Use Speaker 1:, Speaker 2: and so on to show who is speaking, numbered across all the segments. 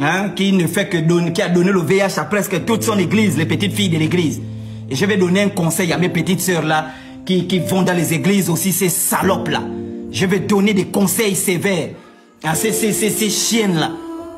Speaker 1: hein, qui ne fait que donner, qui a donné le VIH à presque toute son église, les petites filles de l'église. Et je vais donner un conseil à mes petites sœurs là, qui vont dans les églises aussi, ces salopes là. Je vais donner des conseils sévères à ces chiennes là.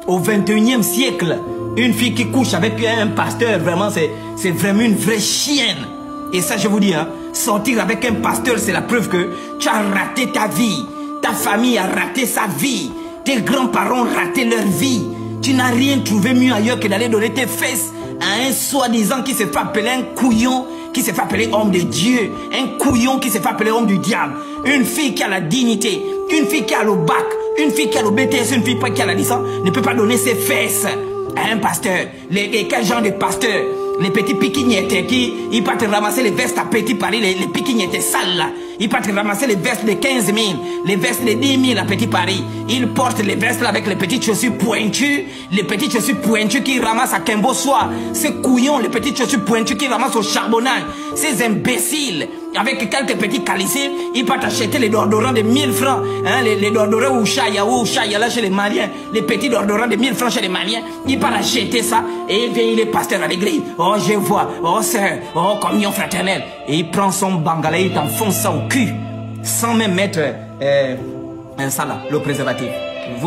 Speaker 1: Au 21e siècle, une fille qui couche avec un pasteur, vraiment, c'est vraiment une vraie chienne. Et ça, je vous dis, hein, sortir avec un pasteur, c'est la preuve que tu as raté ta vie. Ta famille a raté sa vie. Tes grands-parents ont raté leur vie. Tu n'as rien trouvé mieux ailleurs que d'aller donner tes fesses à un soi-disant qui se fait appeler un couillon, qui se fait appeler homme de Dieu, un couillon qui se fait appeler homme du diable. Une fille qui a la dignité, une fille qui a le bac, une fille qui a le BTS, une fille qui a la licence, ne peut pas donner ses fesses à un pasteur. Quel genre de pasteur? Les petits piquignettes qui ils partent ramasser les vestes à Petit Paris, les piquignettes sales là. Ils partent ramasser les vestes de 15 000, les vestes de 10 000 à Petit Paris. Ils portent les vestes là avec les petites chaussures pointues, les petites chaussures pointues qui ramassent à Kimbo Soir. Ces couillons, les petites chaussures pointues qui ramassent au charbonnage. Ces imbéciles, avec quelques petits caliciers, ils partent acheter les déodorants de 1000 francs. Hein, les déodorants ou Chaya là chez les Maliens. Les petits déodorants de 1000 francs chez les Maliens. Ils partent acheter ça et il vient, il est pasteur à l'église. Oh, je vois, oh sœur, oh communion fraternelle. Et il prend son bangala, il t'enfonce ça au cul, sans même mettre ça là, le préservatif.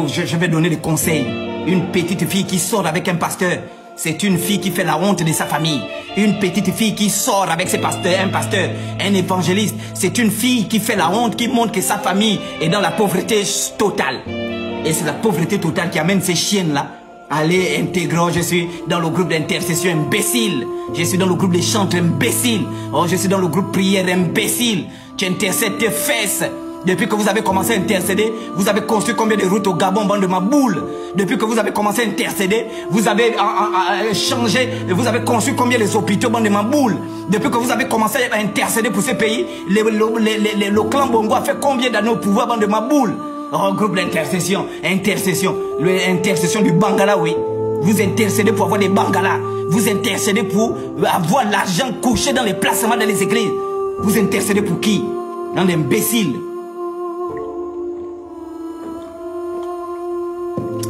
Speaker 1: Je vais donner des conseils. Une petite fille qui sort avec un pasteur, c'est une fille qui fait la honte de sa famille. Une petite fille qui sort avec ses pasteurs, un pasteur, un évangéliste, c'est une fille qui fait la honte, qui montre que sa famille est dans la pauvreté totale. Et c'est la pauvreté totale qui amène ces chiennes là. Allez, intégrant, je suis dans le groupe d'intercession imbécile. Je suis dans le groupe des chantres imbéciles. Oh, je suis dans le groupe prière imbécile. Tu intercèdes tes fesses. Depuis que vous avez commencé à intercéder, vous avez construit combien de routes au Gabon, bande de ma boule? Depuis que vous avez commencé à intercéder, vous avez changé, vous avez construit combien les hôpitaux, bande de ma boule? Depuis que vous avez commencé à intercéder pour ces pays, le clan Bongo a fait combien d'années au pouvoir, bande de ma boule? Oh, groupe d'intercession, intercession du Bangala, oui. Vous intercédez pour avoir des Bangalas. Vous intercédez pour avoir l'argent couché dans les placements dans les églises. Vous intercédez pour qui? Dans des imbéciles.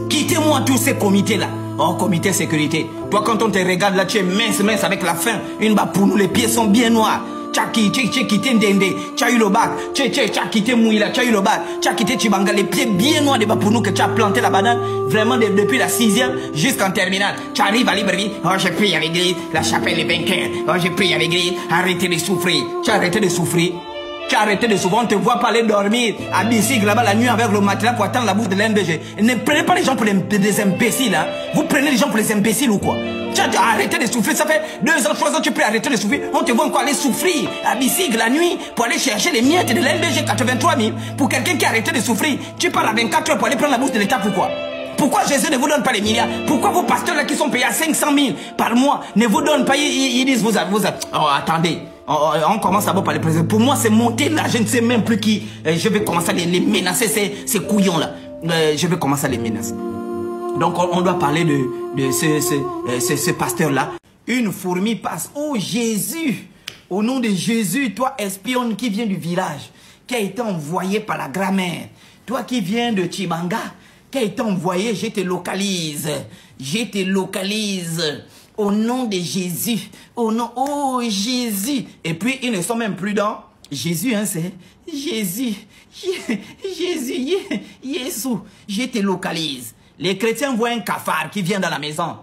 Speaker 1: Quittez-moi tous ces comités-là. Oh, comité sécurité. Toi, quand on te regarde là, tu es mince avec la faim. Une bas pour nous, les pieds sont bien noirs. Tu as quitté Ndende, tu as eu le bac, tu as quitté Mouila, tu as eu le bac, tu as quitté Chibanga, les pieds bien noirs de pour nous que tu as planté la banane, vraiment depuis la 6e jusqu'en terminale. Tu arrives à Libreville, oh je prie à l'église, la chapelle est vainqueur, oh je prie à l'église, arrêtez de souffrir. Tu as arrêté de souffrir. Tu as arrêté de souffrir, on ne te voit pas aller dormir à Bissig là-bas la nuit avec le matelas pour attendre la bouffe de l'NBG. Ne prenez pas les gens pour des imbéciles, hein. Vous prenez les gens pour les imbéciles ou quoi? Tu as arrêté de souffrir, ça fait 2 ans, 3 ans, tu peux arrêter de souffrir. On te voit encore aller souffrir à Bissig la nuit pour aller chercher les miettes de l'NBG 83 000 pour quelqu'un qui a arrêté de souffrir. Tu pars à 24 heures pour aller prendre la bourse de l'État, pourquoi? Pourquoi Jésus ne vous donne pas les milliards? Pourquoi vos pasteurs là qui sont payés à 500 000 par mois ne vous donnent pas? Ils disent vous oh attendez. On commence d'abord par les présidents. Pour moi c'est monter là, je ne sais même plus qui. Je vais commencer à les menacer ces couillons là. Je vais commencer à les menacer. Donc on doit parler de ce pasteur-là. Une fourmi passe. Oh Jésus, au nom de Jésus, toi espionne qui vient du village, qui a été envoyé par la grand-mère. Toi qui viens de Chibanga, qui a été envoyé, je te localise. Je te localise. Au nom de Jésus. Au nom, oh Jésus. Et puis ils ne sont même plus dans Jésus, hein, c'est Jésus. Jésus, Jésus, je te localise. Les chrétiens voient un cafard qui vient dans la maison.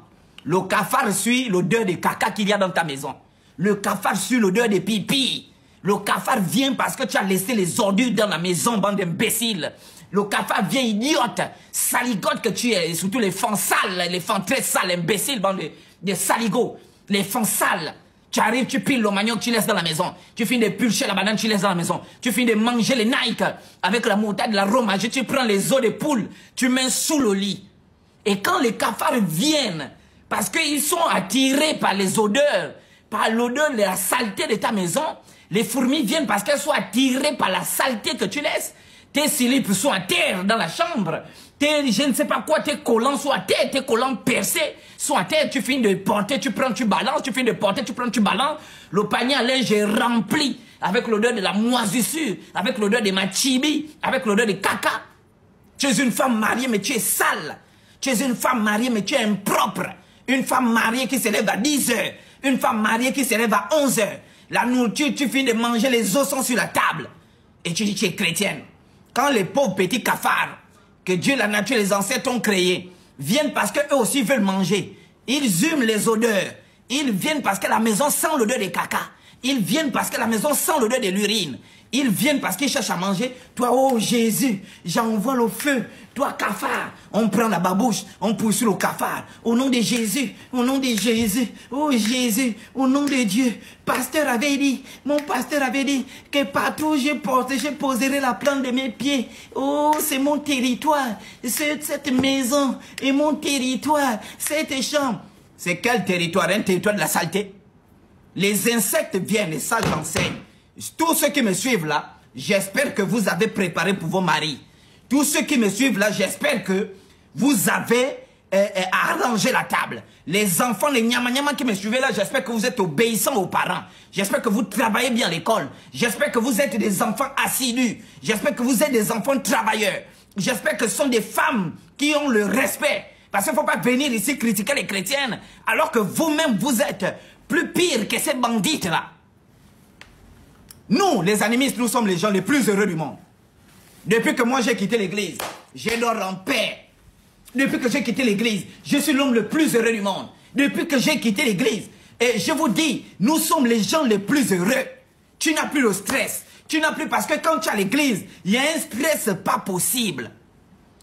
Speaker 1: Le cafard suit l'odeur de caca qu'il y a dans ta maison. Le cafard suit l'odeur de pipi. Le cafard vient parce que tu as laissé les ordures dans la maison, bande d'imbéciles. Le cafard vient idiote, saligote que tu es, et surtout les fans sales, les fans très sales, imbéciles, bande de saligots. Les fans sales. Tu arrives, tu piles le manioc, tu laisses dans la maison. Tu finis de pulcher la banane, tu laisses dans la maison. Tu finis de manger les Nike avec la moutarde, la fromage. Tu prends les os de poule, tu mets sous le lit. Et quand les cafards viennent, parce qu'ils sont attirés par les odeurs, par l'odeur de la saleté de ta maison, les fourmis viennent parce qu'elles sont attirées par la saleté que tu laisses. Tes slips sont à terre dans la chambre. Je ne sais pas quoi, tes collants sont à terre, tes collants percés sont à terre. Tu finis de porter, tu prends, tu balances, tu finis de porter, tu prends, tu balances. Le panier à linge est rempli avec l'odeur de la moisissure, avec l'odeur de ma chibi, avec l'odeur de caca. Tu es une femme mariée, mais tu es sale. Tu es une femme mariée, mais tu es impropre. Une femme mariée qui se lève à 10 heures. Une femme mariée qui se lève à 11 heures. La nourriture, tu finis de manger, les os sont sur la table. Et tu dis que tu es chrétienne. Quand les pauvres petits cafards, que Dieu, la nature, les ancêtres ont créés, viennent parce qu'eux aussi veulent manger. Ils hument les odeurs. Ils viennent parce que la maison sent l'odeur des caca. Ils viennent parce que la maison sent l'odeur de l'urine. Ils viennent parce qu'ils cherchent à manger. Toi, oh Jésus, j'envoie le feu. Toi, cafard, on prend la babouche, on pousse le cafard. Au nom de Jésus, au nom de Jésus, oh Jésus, au nom de Dieu. Pasteur avait dit, mon pasteur avait dit que partout où je poserai la plante de mes pieds. Oh, c'est mon territoire. Cette maison est mon territoire. Cette chambre. C'est quel territoire? Un territoire de la saleté? Les insectes viennent, et ça j'enseigne. Tous ceux qui me suivent là, j'espère que vous avez préparé pour vos maris. Tous ceux qui me suivent là, j'espère que vous avez arrangé la table. Les enfants, les nyama qui me suivent là, j'espère que vous êtes obéissants aux parents. J'espère que vous travaillez bien à l'école. J'espère que vous êtes des enfants assidus. J'espère que vous êtes des enfants travailleurs. J'espère que ce sont des femmes qui ont le respect. Parce qu'il ne faut pas venir ici critiquer les chrétiennes alors que vous-même vous êtes plus pire que ces bandites-là. Nous, les animistes, nous sommes les gens les plus heureux du monde. Depuis que moi j'ai quitté l'église, je dors en paix. Depuis que j'ai quitté l'église, je suis l'homme le plus heureux du monde. Depuis que j'ai quitté l'église, et je vous dis, nous sommes les gens les plus heureux. Tu n'as plus le stress. Tu n'as plus, parce que quand tu es à l'église, il y a un stress pas possible.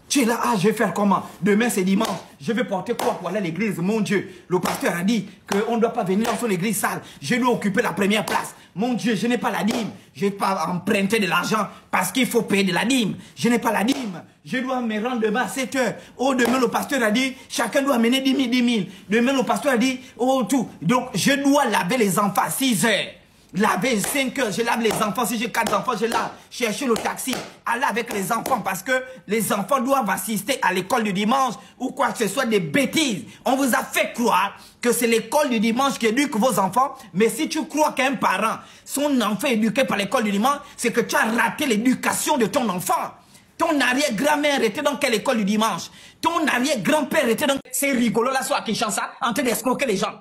Speaker 1: Tu es là, ah, je vais faire comment? Demain, c'est dimanche. Je vais porter quoi pour aller à l'église? Mon Dieu, le pasteur a dit qu'on ne doit pas venir dans son église sale. Je dois occuper la première place. Mon Dieu, je n'ai pas la dîme. Je ne vais pas emprunter de l'argent parce qu'il faut payer de la dîme. Je n'ai pas la dîme. Je dois me rendre demain à 7 heures. Oh, demain, le pasteur a dit, chacun doit amener 10 000, 10 000. Demain, le pasteur a dit, oh, tout. Donc, je dois laver les enfants à 6 heures. Laver 5 heures, je lave les enfants. Si j'ai 4 enfants, je lave. Chercher le taxi. Aller avec les enfants parce que les enfants doivent assister à l'école du dimanche ou quoi que ce soit, des bêtises. On vous a fait croire que c'est l'école du dimanche qui éduque vos enfants. Mais si tu crois qu'un parent, son enfant est éduqué par l'école du dimanche, c'est que tu as raté l'éducation de ton enfant. Ton arrière-grand-mère était dans quelle école du dimanche? Ton arrière-grand-père était dans... C'est rigolo là, soit à Kinshasa, en train d'escroquer les gens.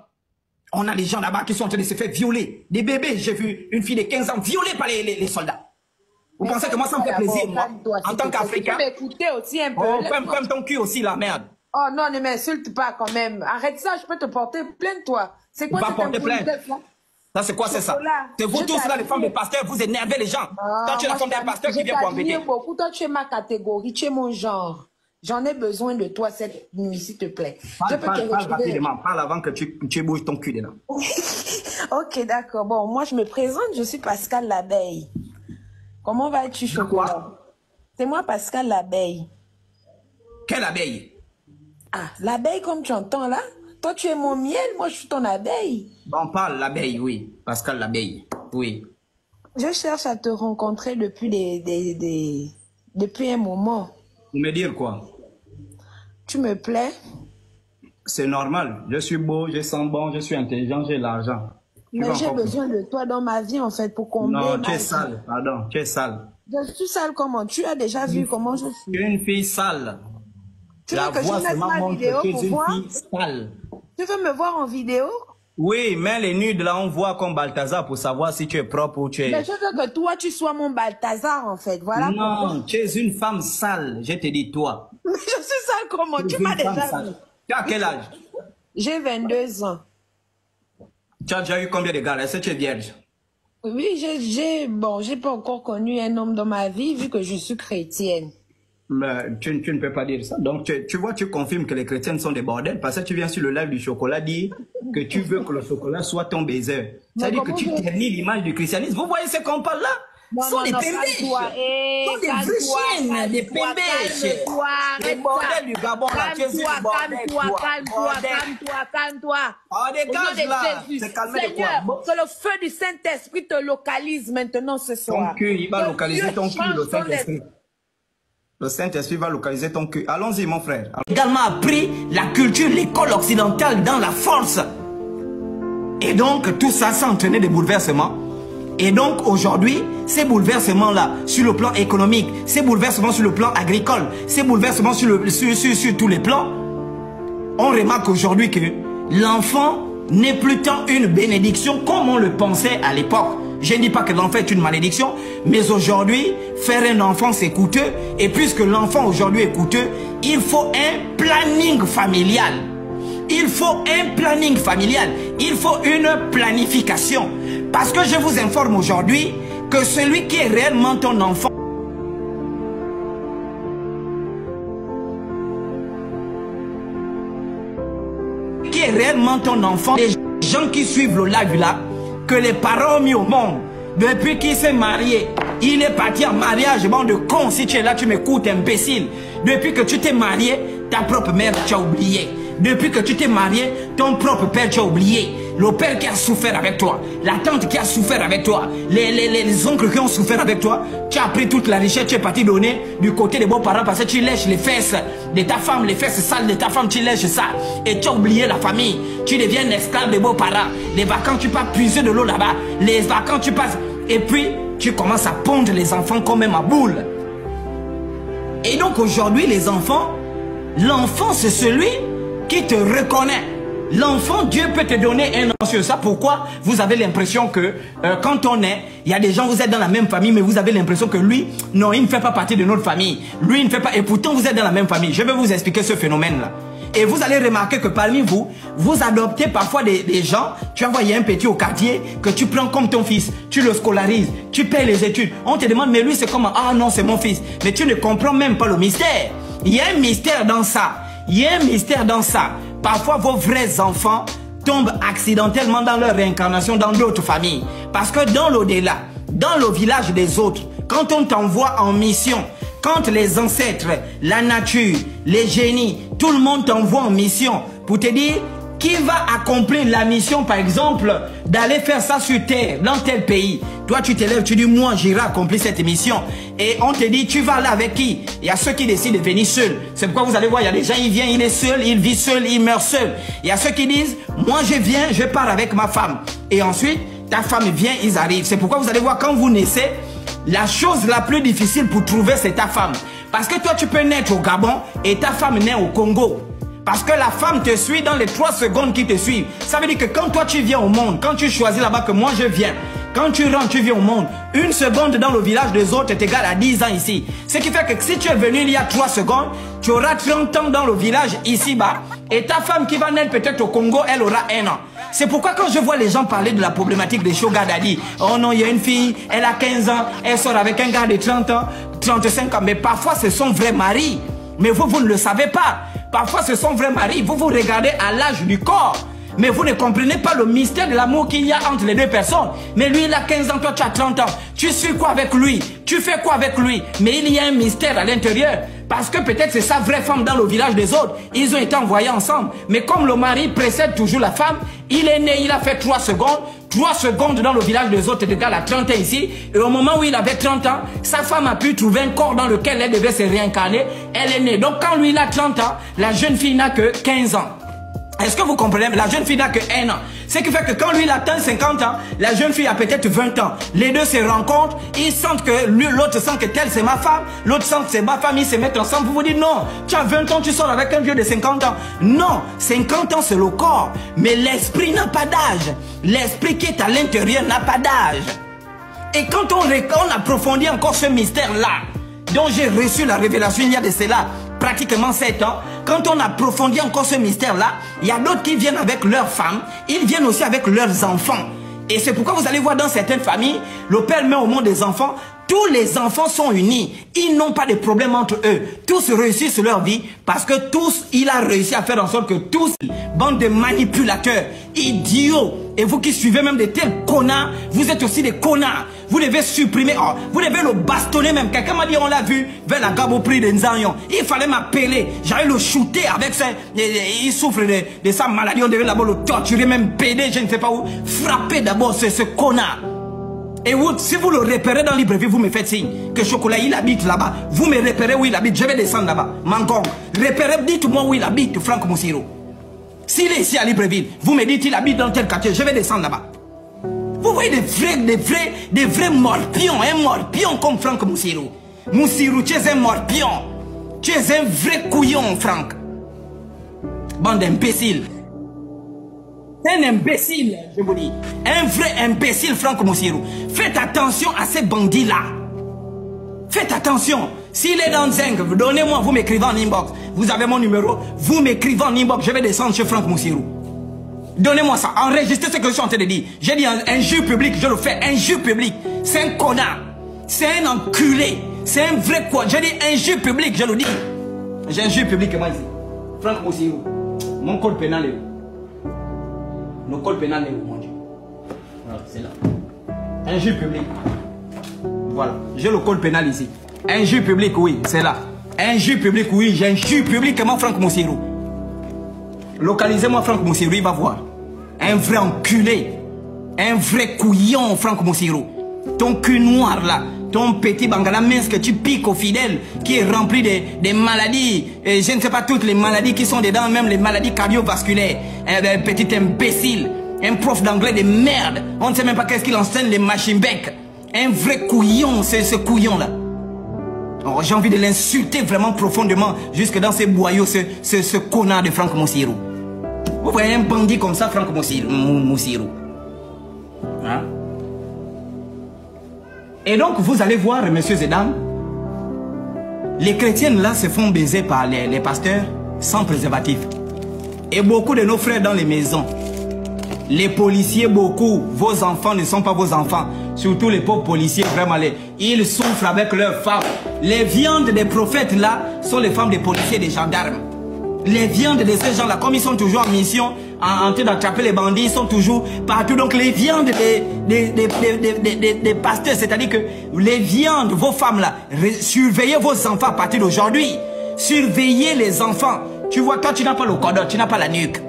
Speaker 1: On a des gens là-bas qui sont en train de se faire violer. Des bébés, j'ai vu une fille de 15 ans violée par les soldats. Vous pensez que moi ça me fait plaisir, moi, en tant qu'Africain?
Speaker 2: M'écouter aussi un peu.
Speaker 1: Oh, ferme ton cul aussi, la merde.
Speaker 2: Oh non, ne m'insulte pas quand même. Arrête ça, je peux te porter plainte, toi. C'est quoi cette
Speaker 1: porter plainte? Ça, c'est quoi, c'est ça? C'est vous tous là, les femmes de pasteurs, vous énervez les gens. Toi, tu es la femme d'un pasteur qui vient pour embêter.
Speaker 2: Beaucoup. Toi, tu es ma catégorie, tu es mon genre. J'en ai besoin de toi cette nuit, s'il te plaît.
Speaker 1: Parle rapidement, parle avant que tu bouges ton cul dedans.
Speaker 2: Ok, d'accord. Bon, moi, je me présente, je suis Pascal Labeille. Comment vas-tu, Chocolat? C'est moi, Pascal Labeille.
Speaker 1: Quelle abeille?
Speaker 2: Ah, l'abeille comme tu entends là? Toi, tu es mon miel, moi, je suis ton abeille.
Speaker 1: Bon, parle, l'abeille, oui. Pascal Labeille, oui.
Speaker 2: Je cherche à te rencontrer depuis depuis un moment.
Speaker 1: Vous me dire quoi?
Speaker 2: Tu me plais?
Speaker 1: C'est normal. Je suis beau, je sens bon, je suis intelligent, j'ai l'argent.
Speaker 2: Mais j'ai besoin de toi dans ma vie, en fait, pour combler.
Speaker 1: Non, tu es sale, pardon, tu es sale.
Speaker 2: Je suis sale comment? Tu as déjà vu comment je suis?
Speaker 1: Tu es une fille sale.
Speaker 2: Tu veux que je mette ma vidéo pour voir?
Speaker 1: Tu es une fille sale.
Speaker 2: Tu veux me voir en vidéo?
Speaker 1: Oui, mais les nudes là, on voit comme Balthazar pour savoir si tu es propre ou tu es...
Speaker 2: Mais je veux que toi, tu sois mon Balthazar, en fait. Voilà.
Speaker 1: Non,
Speaker 2: pourquoi.
Speaker 1: tu es une femme sale, je te dis toi.
Speaker 2: Mais je suis sale comment? Tu m'as déjà vu.
Speaker 1: Tu as quel âge?
Speaker 2: J'ai 22 ans.
Speaker 1: Tu as déjà eu combien de gars? Est-ce que tu es vierge?
Speaker 2: Oui, j'ai pas encore connu un homme dans ma vie vu que je suis chrétienne.
Speaker 1: Mais tu ne peux pas dire ça. Donc, tu vois, tu confirmes que les chrétiennes sont des bordels parce que tu viens sur le live du chocolat dire que tu veux que le chocolat soit ton baiser. C'est-à-dire que tu ternis l'image du christianisme. Vous voyez ce qu'on parle là? Ce sont des pémbèches. Ce sont des vraies chiennes, des pémbèches. Les bordels du Gabon là, tu es sur le bordel.
Speaker 2: Calme-toi.
Speaker 1: Oh, dégage là. C'est calmé de quoi?
Speaker 2: Que le feu du Saint-Esprit te localise maintenant ce soir.
Speaker 1: Ton cul, il va localiser ton cul, le Saint-Esprit. Le Saint-Esprit va localiser ton cul. Allons-y, mon frère. Également appris la culture, l'école occidentale dans la force. Et donc, tout ça, ça entraînait des bouleversements. Et donc, aujourd'hui, ces bouleversements-là, sur le plan économique, ces bouleversements sur le plan agricole, ces bouleversements sur tous les plans, on remarque aujourd'hui que l'enfant n'est plus tant une bénédiction comme on le pensait à l'époque. Je ne dis pas que l'enfant est une malédiction, mais aujourd'hui, faire un enfant c'est coûteux. Et puisque l'enfant aujourd'hui est coûteux, il faut un planning familial. Il faut un planning familial. Il faut une planification. Parce que je vous informe aujourd'hui que celui qui est réellement ton enfant, les gens qui suivent le live là, que les parents ont mis au monde, depuis qu'il s'est marié, il est parti en mariage, bande de cons. Si tu es là, tu m'écoutes, imbécile. Depuis que tu t'es marié, ta propre mère, tu as oublié. Depuis que tu t'es marié, ton propre père, tu as oublié. Le père qui a souffert avec toi, la tante qui a souffert avec toi, les oncles qui ont souffert avec toi, tu as pris toute la richesse, tu es parti donner du côté des beaux-parents parce que tu lèches les fesses de ta femme, les fesses sales de ta femme, tu lèches ça. Et tu as oublié la famille. Tu deviens un esclave des beaux-parents. Les vacances, tu pars puiser de l'eau là-bas. Les vacances, tu passes. Et puis, tu commences à pondre les enfants comme même à boule. Et donc aujourd'hui, les enfants, l'enfant, c'est celui qui te reconnaît. L'enfant, Dieu peut te donner un nom sur ça. Pourquoi vous avez l'impression que quand on est, il y a des gens, vous êtes dans la même famille, mais vous avez l'impression que lui, non, il ne fait pas partie de notre famille. Lui, il ne fait pas, et pourtant vous êtes dans la même famille. Je vais vous expliquer ce phénomène-là. Et vous allez remarquer que parmi vous, vous adoptez parfois des gens. Tu envoies un petit au quartier que tu prends comme ton fils. Tu le scolarises, tu payes les études. On te demande, mais lui c'est comment? Ah non, c'est mon fils. Mais tu ne comprends même pas le mystère. Il y a un mystère dans ça. Il y a un mystère dans ça. Parfois vos vrais enfants tombent accidentellement dans leur réincarnation dans d'autres familles. Parce que dans l'au-delà, dans le village des autres, quand on t'envoie en mission, quand les ancêtres, la nature, les génies, tout le monde t'envoie en mission pour te dire qui va accomplir la mission, par exemple, d'aller faire ça sur terre, dans tel pays. Toi, tu te lèves, tu dis, moi, j'irai accomplir cette mission. Et on te dit, tu vas là avec qui? Il y a ceux qui décident de venir seuls. C'est pourquoi vous allez voir, il y a des gens, il vient, il est seul, il vit seul, il meurt seul. Il y a ceux qui disent, moi, je viens, je pars avec ma femme. Et ensuite, ta femme vient, ils arrivent. C'est pourquoi vous allez voir, quand vous naissez, la chose la plus difficile pour trouver, c'est ta femme. Parce que toi, tu peux naître au Gabon et ta femme naît au Congo. Parce que la femme te suit dans les 3 secondes qui te suivent. Ça veut dire que quand toi, tu viens au monde, quand tu choisis là-bas que moi, je viens, quand tu rentres, tu viens au monde, 1 seconde dans le village des autres est égale à 10 ans ici. Ce qui fait que si tu es venu il y a 3 secondes, tu auras 30 ans dans le village ici-bas. Et ta femme qui va naître peut-être au Congo, elle aura 1 an. C'est pourquoi quand je vois les gens parler de la problématique des sugar daddy, oh non, il y a une fille, elle a 15 ans, elle sort avec un gars de 30 ans, 35 ans, mais parfois c'est son vrai mari. Mais vous, vous ne le savez pas. Parfois c'est son vrai mari, vous vous regardez à l'âge du corps. Mais vous ne comprenez pas le mystère de l'amour qu'il y a entre les deux personnes. Mais lui, il a 15 ans, toi, tu as 30 ans. Tu suis quoi avec lui? Tu fais quoi avec lui? Mais il y a un mystère à l'intérieur. Parce que peut-être c'est sa vraie femme dans le village des autres. Ils ont été envoyés ensemble. Mais comme le mari précède toujours la femme, il est né, il a fait 3 secondes. 3 secondes dans le village des autres, de gars à 30 ans ici. Et au moment où il avait 30 ans, sa femme a pu trouver un corps dans lequel elle devait se réincarner. Elle est née. Donc quand lui, il a 30 ans, la jeune fille n'a que 15 ans. Est-ce que vous comprenez? La jeune fille n'a que 1 an. Ce qui fait que quand lui il atteint 50 ans, la jeune fille a peut-être 20 ans. Les deux se rencontrent, ils sentent que l'autre sent que telle c'est ma femme, l'autre sent que c'est ma femme, ils se mettent ensemble. Vous vous dites non, tu as 20 ans, tu sors avec un vieux de 50 ans. Non, 50 ans c'est le corps, mais l'esprit n'a pas d'âge. L'esprit qui est à l'intérieur n'a pas d'âge. Et quand on approfondit encore ce mystère-là, dont j'ai reçu la révélation il y a de cela pratiquement 7 ans, quand on approfondit encore ce mystère-là, il y a d'autres qui viennent avec leurs femmes, ils viennent aussi avec leurs enfants. Et c'est pourquoi vous allez voir dans certaines familles, le père met au monde des enfants, tous les enfants sont unis, ils n'ont pas de problème entre eux, tous réussissent leur vie parce que tous, il a réussi à faire en sorte que tous, bande de manipulateurs, idiots, et vous qui suivez même de tels connards, vous êtes aussi des connards. Vous devez supprimer, oh, vous devez le bastonner même. Quelqu'un m'a dit, on l'a vu, vers la Gabo prix de Nzanyon. Il fallait m'appeler, j'allais le shooter avec ça. Il souffre de sa maladie, on devait d'abord le torturer, même péder, je ne sais pas où. Frapper d'abord ce connard. Et vous, si vous le repérez dans Libreville, vous me faites signe que Chocolat, il habite là-bas. Vous me repérez où il habite, je vais descendre là-bas. Mangong, repérez, dites-moi où il habite, Franck Moussiro. S'il est ici à Libreville, vous me dites qu'il habite dans tel quartier, je vais descendre là-bas. Vous voyez des vrais morpions, un morpion comme Franck Moussiro. Moussiro, tu es un morpion. Tu es un vrai couillon, Franck. Bande d'imbéciles. C'est un imbécile, je vous dis. Un vrai imbécile, Franck Moussirou. Faites attention à ces bandits-là. Faites attention. S'il est dans Zeng, donnez-moi, vous m'écrivez en inbox. Vous avez mon numéro, vous m'écrivez en inbox. Je vais descendre chez Franck Moussirou. Donnez-moi ça. Enregistrez ce que je suis en train de dire. J'ai dit injure public, je le fais. Injure public. C'est un connard. C'est un enculé. C'est un vrai quoi. J'ai dit injure public, je le dis. J'ai injure public, moi ici. Franck Moussirou. Mon code pénal est où? Le code pénal est où, mon Dieu? Voilà, c'est là. Injure public. Voilà. J'ai le code pénal ici. Injure public, oui, c'est là. Injure public, oui, j'injure publiquement Franck Moussirou. Localisez-moi Franck Moussirou, il va voir. Un vrai enculé. Un vrai couillon, Franck Moussirou. Ton cul noir là. Ton petit bangala mince que tu piques aux fidèles, qui est rempli des maladies, et je ne sais pas toutes les maladies qui sont dedans, même les maladies cardiovasculaires. Un petit imbécile, un prof d'anglais de merde. On ne sait même pas qu'est-ce qu'il enseigne, les machines bec. Un vrai couillon, c'est ce couillon là. Oh, j'ai envie de l'insulter vraiment profondément, jusque dans ses boyaux, ce connard de Franck Moussirou. Vous voyez un bandit comme ça, Franck Moussirou. Hein? Et donc, vous allez voir, messieurs et dames, les chrétiennes là se font baiser par les pasteurs sans préservatif. Et beaucoup de nos frères dans les maisons, les policiers, beaucoup, vos enfants ne sont pas vos enfants. Surtout les pauvres policiers, vraiment, ils souffrent avec leurs femmes. Les viandes des prophètes là sont les femmes des policiers, des gendarmes. Les viandes de ces gens là, comme ils sont toujours en mission, en train d'attraper les bandits, ils sont toujours partout. Donc les viandes des pasteurs, c'est-à-dire que les viandes, vos femmes là, surveillez vos enfants à partir d'aujourd'hui. Surveillez les enfants. Tu vois, toi tu n'as pas le cordon, tu n'as pas la nuque.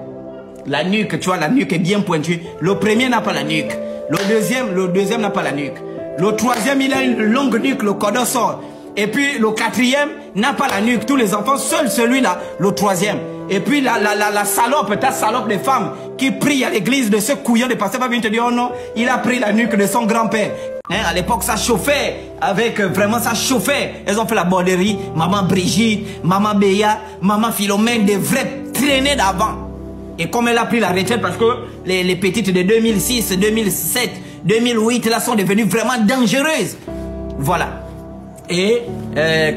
Speaker 1: La nuque, tu vois, la nuque est bien pointue. Le premier n'a pas la nuque. Le deuxième n'a pas la nuque. Le troisième, il a une longue nuque, le cordon sort. Et puis le quatrième n'a pas la nuque. Tous les enfants, seul celui-là, le troisième. Et puis la salope, ta salope de femme qui prie à l'église de ce couillon de pasteur va venir te dire, oh non, il a pris la nuque de son grand-père. Hein, à l'époque, ça chauffait. Avec vraiment, ça chauffait. Elles ont fait la borderie. Maman Brigitte, maman Béa, maman Philomène, des vraies traînées d'avant. Et comme elle a pris la retraite, parce que les petites de 2006, 2007, 2008, là, sont devenues vraiment dangereuses. Voilà. Et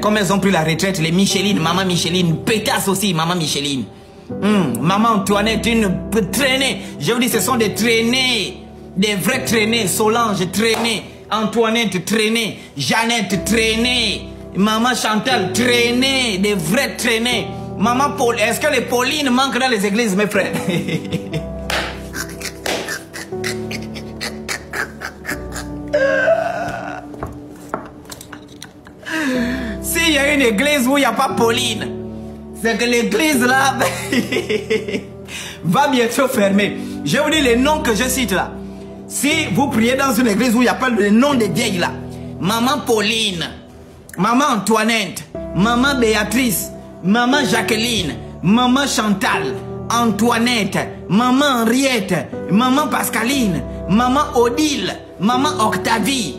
Speaker 1: comme elles ont pris la retraite, les Micheline, maman Micheline, pétasse aussi, maman Micheline. Maman Antoinette, une traînée. Je vous dis, ce sont des traînées, des vraies traînées. Solange, traînée. Antoinette, traînée. Jeannette, traînée. Maman Chantal, traînée, des vraies traînées. Maman Paul, est-ce que les Paulines manquent dans les églises, mes frères? S'il y a une église où il n'y a pas Pauline, c'est que l'église là va bientôt fermer. Je vous dis les noms que je cite là. Si vous priez dans une église où il n'y a pas le nom des vieilles là, maman Pauline, maman Antoinette, maman Béatrice, maman Jacqueline, maman Chantal, Antoinette, maman Henriette, maman Pascaline, maman Odile, maman Octavie.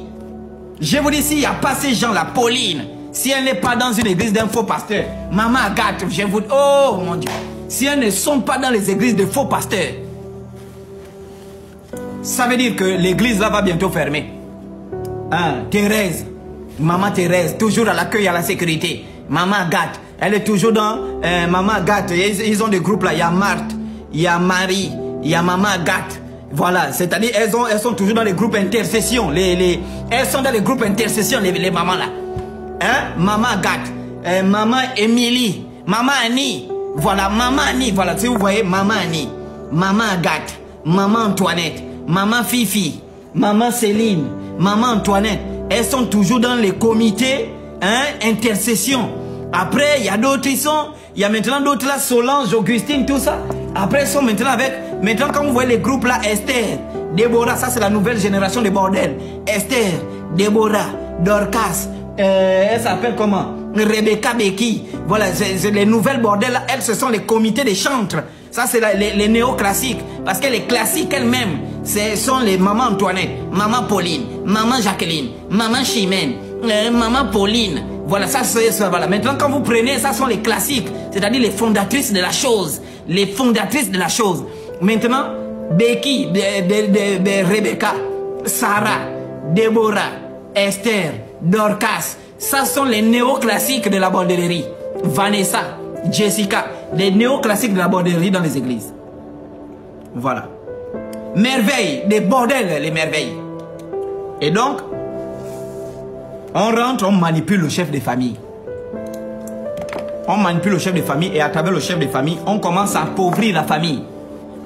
Speaker 1: Je vous dis, s'il n'y a pas ces gens-là, Pauline, si elle n'est pas dans une église d'un faux pasteur, maman Agathe, je vous dis, oh mon Dieu, si elles ne sont pas dans les églises de faux pasteurs, ça veut dire que l'église là va bientôt fermer. Hein, Thérèse, maman Thérèse, toujours à l'accueil, à la sécurité. Maman Agathe, elle est toujours dans maman Agathe. Ils ont des groupes là, il y a Marthe, il y a Marie, il y a maman Agathe. Voilà, c'est-à-dire elles sont toujours dans les groupes intercession. Elles sont dans les groupes intercession, les mamans là. Hein? Maman Agathe, maman Émilie, maman Annie. Voilà, maman Annie, voilà, si vous voyez, maman Annie, maman Agathe, maman Antoinette, maman Fifi, maman Céline, maman Antoinette. Elles sont toujours dans les comités, hein, intercession. Après, il y a d'autres, il y a maintenant d'autres là, Solange, Augustine, tout ça. Après, ils sont maintenant avec, maintenant quand vous voyez les groupes là, Esther, Déborah, ça c'est la nouvelle génération de bordel. Esther, Déborah, Dorcas, elle s'appelle comment? Rebecca Becky. Voilà, c'est les nouvelles bordels là, elles, ce sont les comités des chantres. Ça c'est les néoclassiques. Parce que les classiques elles-mêmes, ce sont les mamans Antoinette, maman Pauline, maman Jacqueline, maman Chimène, maman Pauline. Voilà, ça c'est ça. Voilà. Maintenant, quand vous prenez, ça sont les classiques, c'est-à-dire les fondatrices de la chose. Les fondatrices de la chose. Maintenant, Becky, de Rebecca, Sarah, Deborah, Esther, Dorcas, ça sont les néoclassiques de la bordellerie. Vanessa, Jessica, les néoclassiques de la bordellerie dans les églises. Voilà. Merveille, des bordels, les merveilles. Et donc, on rentre, on manipule le chef de famille. On manipule le chef de famille et à travers le chef de famille, on commence à appauvrir la famille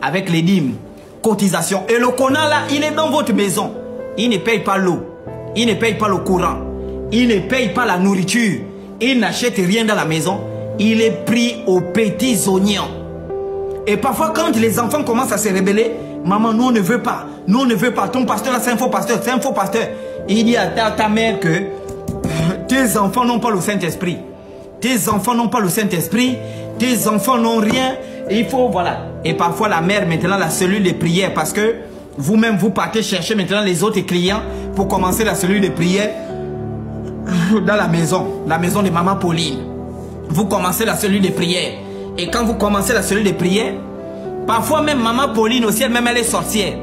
Speaker 1: avec les dîmes, cotisations. Et le connard là, il est dans votre maison. Il ne paye pas l'eau. Il ne paye pas le courant. Il ne paye pas la nourriture. Il n'achète rien dans la maison. Il est pris aux petits oignons. Et parfois, quand les enfants commencent à se rébeller, maman, nous on ne veut pas. Nous on ne veut pas. Ton pasteur là, c'est un faux pasteur. C'est un faux pasteur. Il dit à ta mère que tes enfants n'ont pas le Saint-Esprit. Tes enfants n'ont pas le Saint-Esprit. Tes enfants n'ont rien. Il faut, voilà. Et parfois, la mère, maintenant, la cellule de prière, parce que vous-même, vous partez chercher maintenant les autres clients pour commencer la cellule de prière dans la maison de maman Pauline. Vous commencez la cellule de prière. Et quand vous commencez la cellule de prière, parfois même maman Pauline aussi, elle-même, elle est sorcière.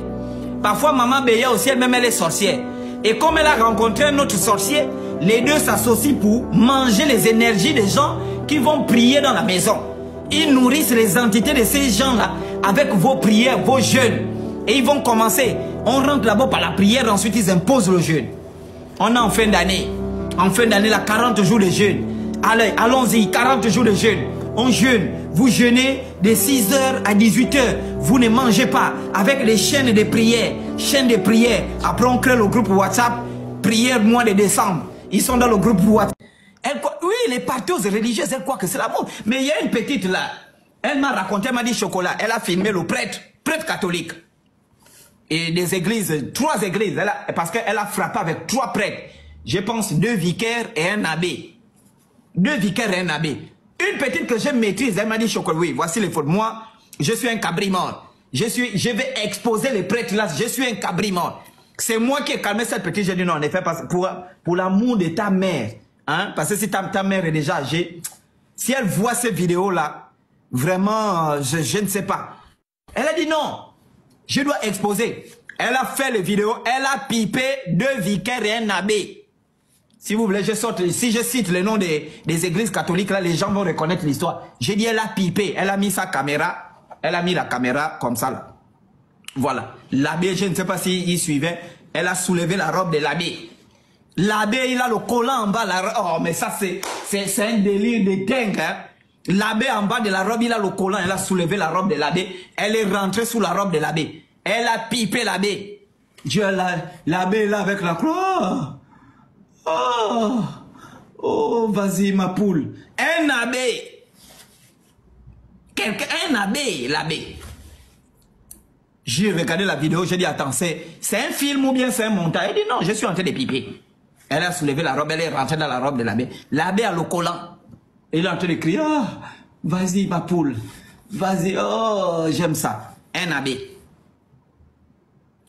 Speaker 1: Parfois, maman Béa aussi, elle-même, elle est sorcière. Et comme elle a rencontré un autre sorcier, les deux s'associent pour manger les énergies des gens qui vont prier dans la maison. Ils nourrissent les entités de ces gens-là avec vos prières, vos jeûnes. Et ils vont commencer. On rentre d'abord par la prière, ensuite ils imposent le jeûne. On est en fin d'année. En fin d'année, là, 40 jours de jeûne. Allez, allons-y, 40 jours de jeûne. On jeûne. Vous jeûnez de 6h à 18h. Vous ne mangez pas. Avec les chaînes de prière. Chaînes de prière. Après, on crée le groupe WhatsApp. Prière mois de décembre. Ils sont dans le groupe WhatsApp. Oui, les parteuses religieuses, elles croient que c'est l'amour. Mais il y a une petite là. Elle m'a raconté, elle m'a dit chocolat. Elle a filmé le prêtre catholique. Et des églises, 3 églises. Parce qu'elle a frappé avec 3 prêtres. Je pense 2 vicaires et un abbé. 2 vicaires et un abbé. Une petite que je maîtrise, elle m'a dit chocolat. Oui, voici les fautes. Moi, je suis un cabri mort. Je vais exposer les prêtres là. Je suis un cabri mort. C'est moi qui ai calmé cette petite. J'ai dit non, en effet, pour l'amour de ta mère. Hein, parce que si ta mère est déjà âgée, si elle voit ces vidéos-là, vraiment, je ne sais pas. Elle a dit non, je dois exposer. Elle a fait les vidéos, elle a pipé 2 vicaires et un abbé. Si vous voulez, si je cite le nom des églises catholiques, là, les gens vont reconnaître l'histoire. J'ai dit elle a pipé, elle a mis sa caméra, elle a mis la caméra comme ça là. Voilà. L'abbé, je ne sais pas s'il suivait, elle a soulevé la robe de l'abbé. L'abbé, il a le collant en bas. Oh, mais ça, c'est un délire de dingue. Hein? L'abbé, en bas de la robe, il a le collant. Elle a soulevé la robe de l'abbé. Elle est rentrée sous la robe de l'abbé. Elle a pipé l'abbé. Dieu, l'abbé, là, avec la croix. Oh, vas-y, ma poule. Un abbé. Un abbé, l'abbé. J'ai regardé la vidéo, j'ai dit, attends, c'est un film ou bien c'est un montage? Elle dit, non, je suis en train de piper. Elle a soulevé la robe, elle est rentrée dans la robe de l'abbé. L'abbé a le collant. Il est en train de crier, oh, vas-y ma poule, vas-y, oh, j'aime ça. Un abbé.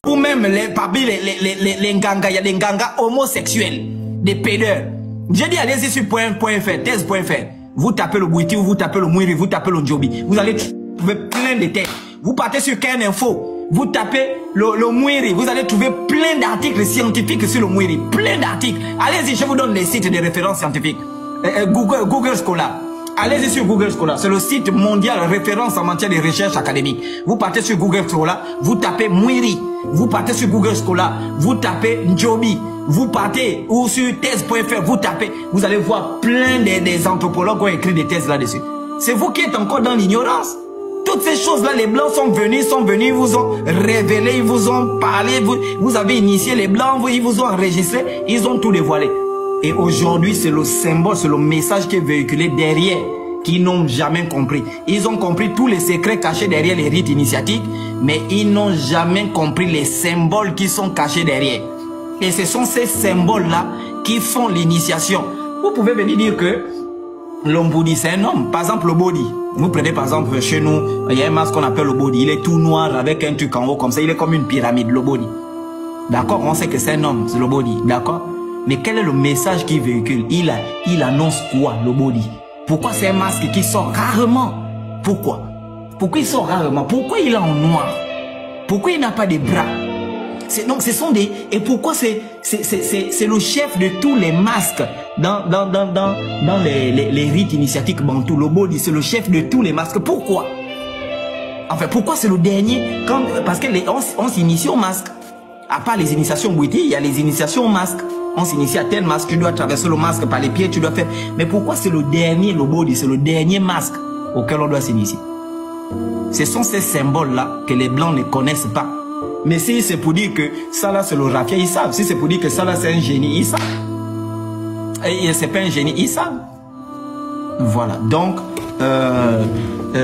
Speaker 1: Ou même parmi les nganga, il y a des nganga homosexuels, des pédeurs. J'ai dit, allez-y sur .fr, thèse.fr. Vous tapez le Bouiti ou vous tapez le Mouiri, vous tapez le Ndjobi. Vous allez trouver plein de têtes. Vous partez sur Cairn Info, vous tapez le Mouiri, vous allez trouver plein d'articles scientifiques sur le Mouiri. Plein d'articles. Allez-y, je vous donne les sites de référence scientifiques. Google Scholar. Allez-y sur Google Scholar. C'est le site mondial référence en matière de recherche académique. Vous partez sur Google Scholar, vous tapez Mouiri. Vous partez sur Google Scholar, vous tapez Ndjobi. Vous partez ou sur thèse.fr, vous tapez. Vous allez voir plein des anthropologues qui ont écrit des thèses là-dessus. C'est vous qui êtes encore dans l'ignorance. Toutes ces choses-là, les Blancs sont venus, ils vous ont révélé, ils vous ont parlé, vous avez initié les Blancs, ils vous ont enregistré, ils ont tout dévoilé. Et aujourd'hui, c'est le symbole, c'est le message qui est véhiculé derrière, qu'ils n'ont jamais compris. Ils ont compris tous les secrets cachés derrière les rites initiatiques, mais ils n'ont jamais compris les symboles qui sont cachés derrière. Et ce sont ces symboles-là qui font l'initiation. Vous pouvez venir dire que l'Ombodi, c'est un homme. Par exemple, le body. Vous prenez par exemple chez nous, il y a un masque qu'on appelle le body. Il est tout noir avec un truc en haut comme ça. Il est comme une pyramide, le body. D'accord? On sait que c'est un homme, c'est le body. D'accord? Mais quel est le message qu'il véhicule? Il annonce quoi, le body? Pourquoi c'est un masque qui sort rarement? Pourquoi? Pourquoi il sort rarement? Pourquoi il est en noir? Pourquoi il n'a pas de bras? Donc ce sont des... Et pourquoi c'est le chef de tous les masques dans les rites initiatiques bantou? Le body, c'est le chef de tous les masques. Pourquoi? Enfin, pourquoi c'est le dernier? Parce qu'on s'initie au masque. À part les initiations Bouiti, il y a les initiations au masque. On s'initie à tel masque, tu dois traverser le masque par les pieds, tu dois faire... Mais pourquoi c'est le dernier, le body, c'est le dernier masque auquel on doit s'initier? Ce sont ces symboles-là que les Blancs ne connaissent pas. Mais si c'est pour dire que ça là c'est le raffia, ils savent. Si c'est pour dire que ça là c'est un génie, ils savent. Et c'est pas un génie, ils savent. Voilà. Donc,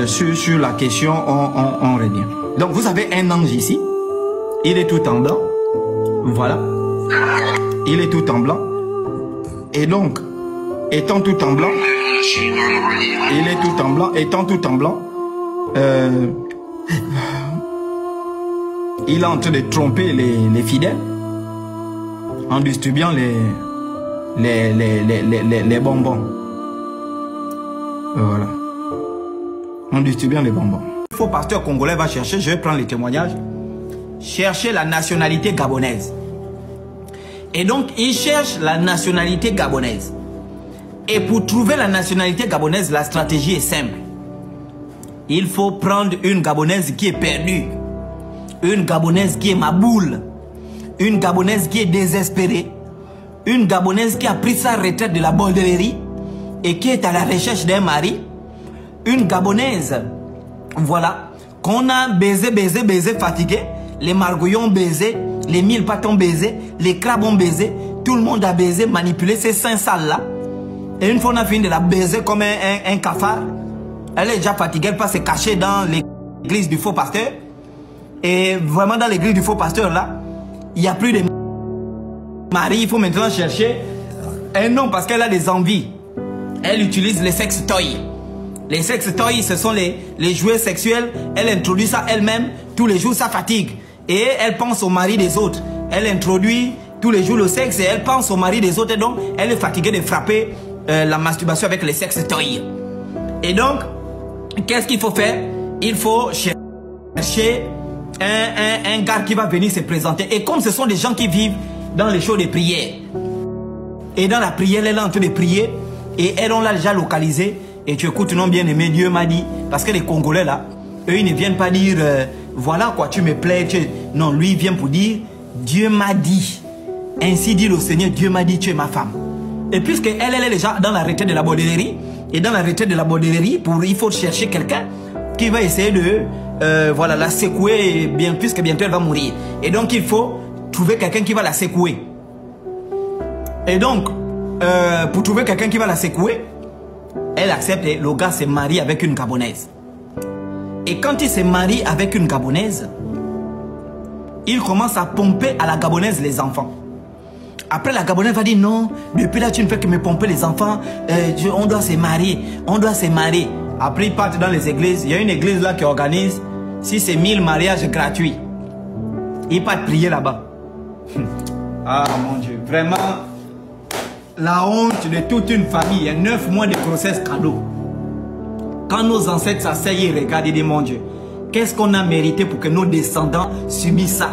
Speaker 1: sur la question, on revient. Donc, vous avez un ange ici. Il est tout en blanc. Voilà. Il est tout en blanc. Et donc, étant tout en blanc, il est tout en blanc. Étant tout en blanc, il est en train de tromper les fidèles en distribuant les bonbons. Voilà. En distribuant les bonbons. Le faux pasteur congolais va chercher, je vais prendre les témoignages, chercher la nationalité gabonaise. Et donc, il cherche la nationalité gabonaise. Et pour trouver la nationalité gabonaise, la stratégie est simple. Il faut prendre une gabonaise qui est perdue. Une gabonaise qui est maboule. Une gabonaise qui est désespérée. Une gabonaise qui a pris sa retraite de la bordellerie et qui est à la recherche d'un mari. Une gabonaise, voilà, qu'on a baisé, fatigué. Les margouillons ont baisé, les mille pattes ont baisé, les crabes ont baisé. Tout le monde a baisé, manipulé ces seins sales là. Et une fois on a fini de la baiser comme un cafard, elle est déjà fatiguée, elle passe se cacher dans l'église du faux pasteur. Et vraiment dans l'église du faux pasteur là, il n'y a plus de mari. Il faut maintenant chercher un homme parce qu'elle a des envies. Elle utilise les sex toys. Les sex toys, ce sont les jouets sexuels. Elle introduit ça elle-même. Tous les jours, ça fatigue. Et elle pense au mari des autres. Elle introduit tous les jours le sexe et elle pense au mari des autres. Et donc, elle est fatiguée de frapper la masturbation avec les sex toys. Et donc, qu'est-ce qu'il faut faire? Il faut chercher un gars qui va venir se présenter. Et comme ce sont des gens qui vivent dans les shows de prière. Et dans la prière, elle est en train de prier. Et elle, on l'a déjà localisé. Et tu écoutes, non bien aimé, Dieu m'a dit. Parce que les Congolais là, eux ils ne viennent pas dire voilà quoi, tu me plais. Non, lui il vient pour dire Dieu m'a dit. Ainsi dit le Seigneur, Dieu m'a dit tu es ma femme. Et puisque elle est déjà dans la retraite de la bordellerie. Et dans la retraite de la bordellerie, il faut chercher quelqu'un qui va essayer de voilà, la secouer bien, puisque bientôt elle va mourir. Et donc il faut trouver quelqu'un qui va la secouer. Et donc, pour trouver quelqu'un qui va la secouer, elle accepte et le gars se marie avec une Gabonaise. Et quand il se marie avec une Gabonaise, il commence à pomper à la Gabonaise les enfants. Après la Gabonaise va dire non, depuis là tu ne fais que me pomper les enfants, on doit se marier, on doit se marier. Après ils partent dans les églises, il y a une église là qui organise, si c'est 1000 mariages gratuits, ils partent prier là-bas. Ah mon Dieu, vraiment... La honte de toute une famille, il y a 9 mois de grossesse cadeau. Quand nos ancêtres s'asseyent et regardent, ils disent mon Dieu, qu'est-ce qu'on a mérité pour que nos descendants subissent ça?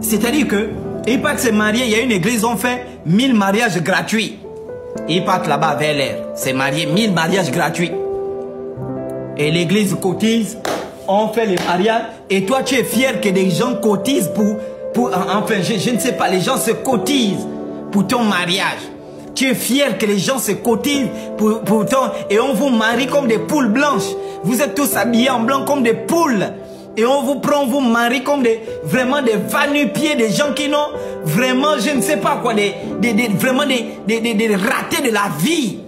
Speaker 1: C'est-à-dire que, ils partent se marier, il y a une église, on fait 1000 mariages gratuits. Ils partent là-bas vers l'air, se marier, 1000 mariages gratuits. Et l'église cotise, on fait les mariages, et toi tu es fier que des gens cotisent enfin je ne sais pas, les gens se cotisent pour ton mariage. Tu es fier que les gens se cotisent pour ton... Et on vous marie comme des poules blanches. Vous êtes tous habillés en blanc comme des poules. Et on vous prend, on vous marie comme vraiment des va-nu-pieds, des gens qui n'ont vraiment, je ne sais pas quoi, vraiment des ratés de la vie.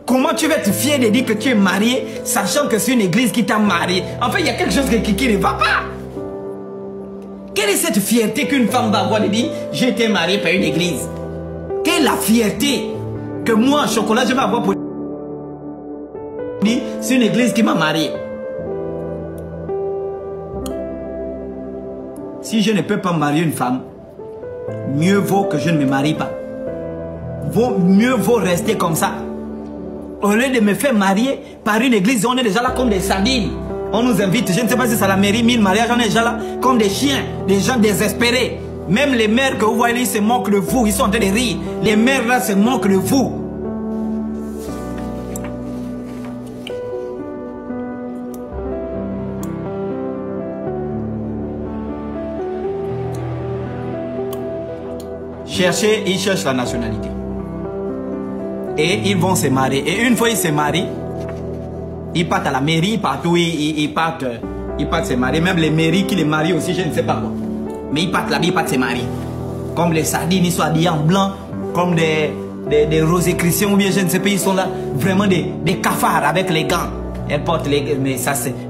Speaker 1: Comment tu vas être fier de dire que tu es marié, sachant que c'est une église qui t'a marié? En fait, il y a quelque chose qui ne va pas. Quelle est cette fierté qu'une femme va avoir de dire j'ai été mariée par une église? Quelle est la fierté que moi, Chocolat, je vais avoir pour dire c'est une église qui m'a marié? Si je ne peux pas marier une femme, mieux vaut que je ne me marie pas. Mieux vaut rester comme ça. Au lieu de me faire marier par une église, on est déjà là comme des sardines. On nous invite, je ne sais pas si c'est à la mairie, 1000 mariages, on est déjà là comme des chiens, des gens désespérés. Même les mères que vous voyez, ils se moquent de vous, ils sont en train de rire. Les mères là se moquent de vous. Ils cherchent la nationalité. Et ils vont se marier. Et une fois ils se marient, ils partent à la mairie, partout ils partent se marier. Même les mairies qui les marient aussi, je ne sais pas quoi. Mais ils partent là-bas, ils partent se marier. Comme les sardines, ils sont habillés en blanc, comme des rosés chrétiens ou bien je ne sais pas, ils sont là, vraiment des cafards avec les gants. Elles portent les gants,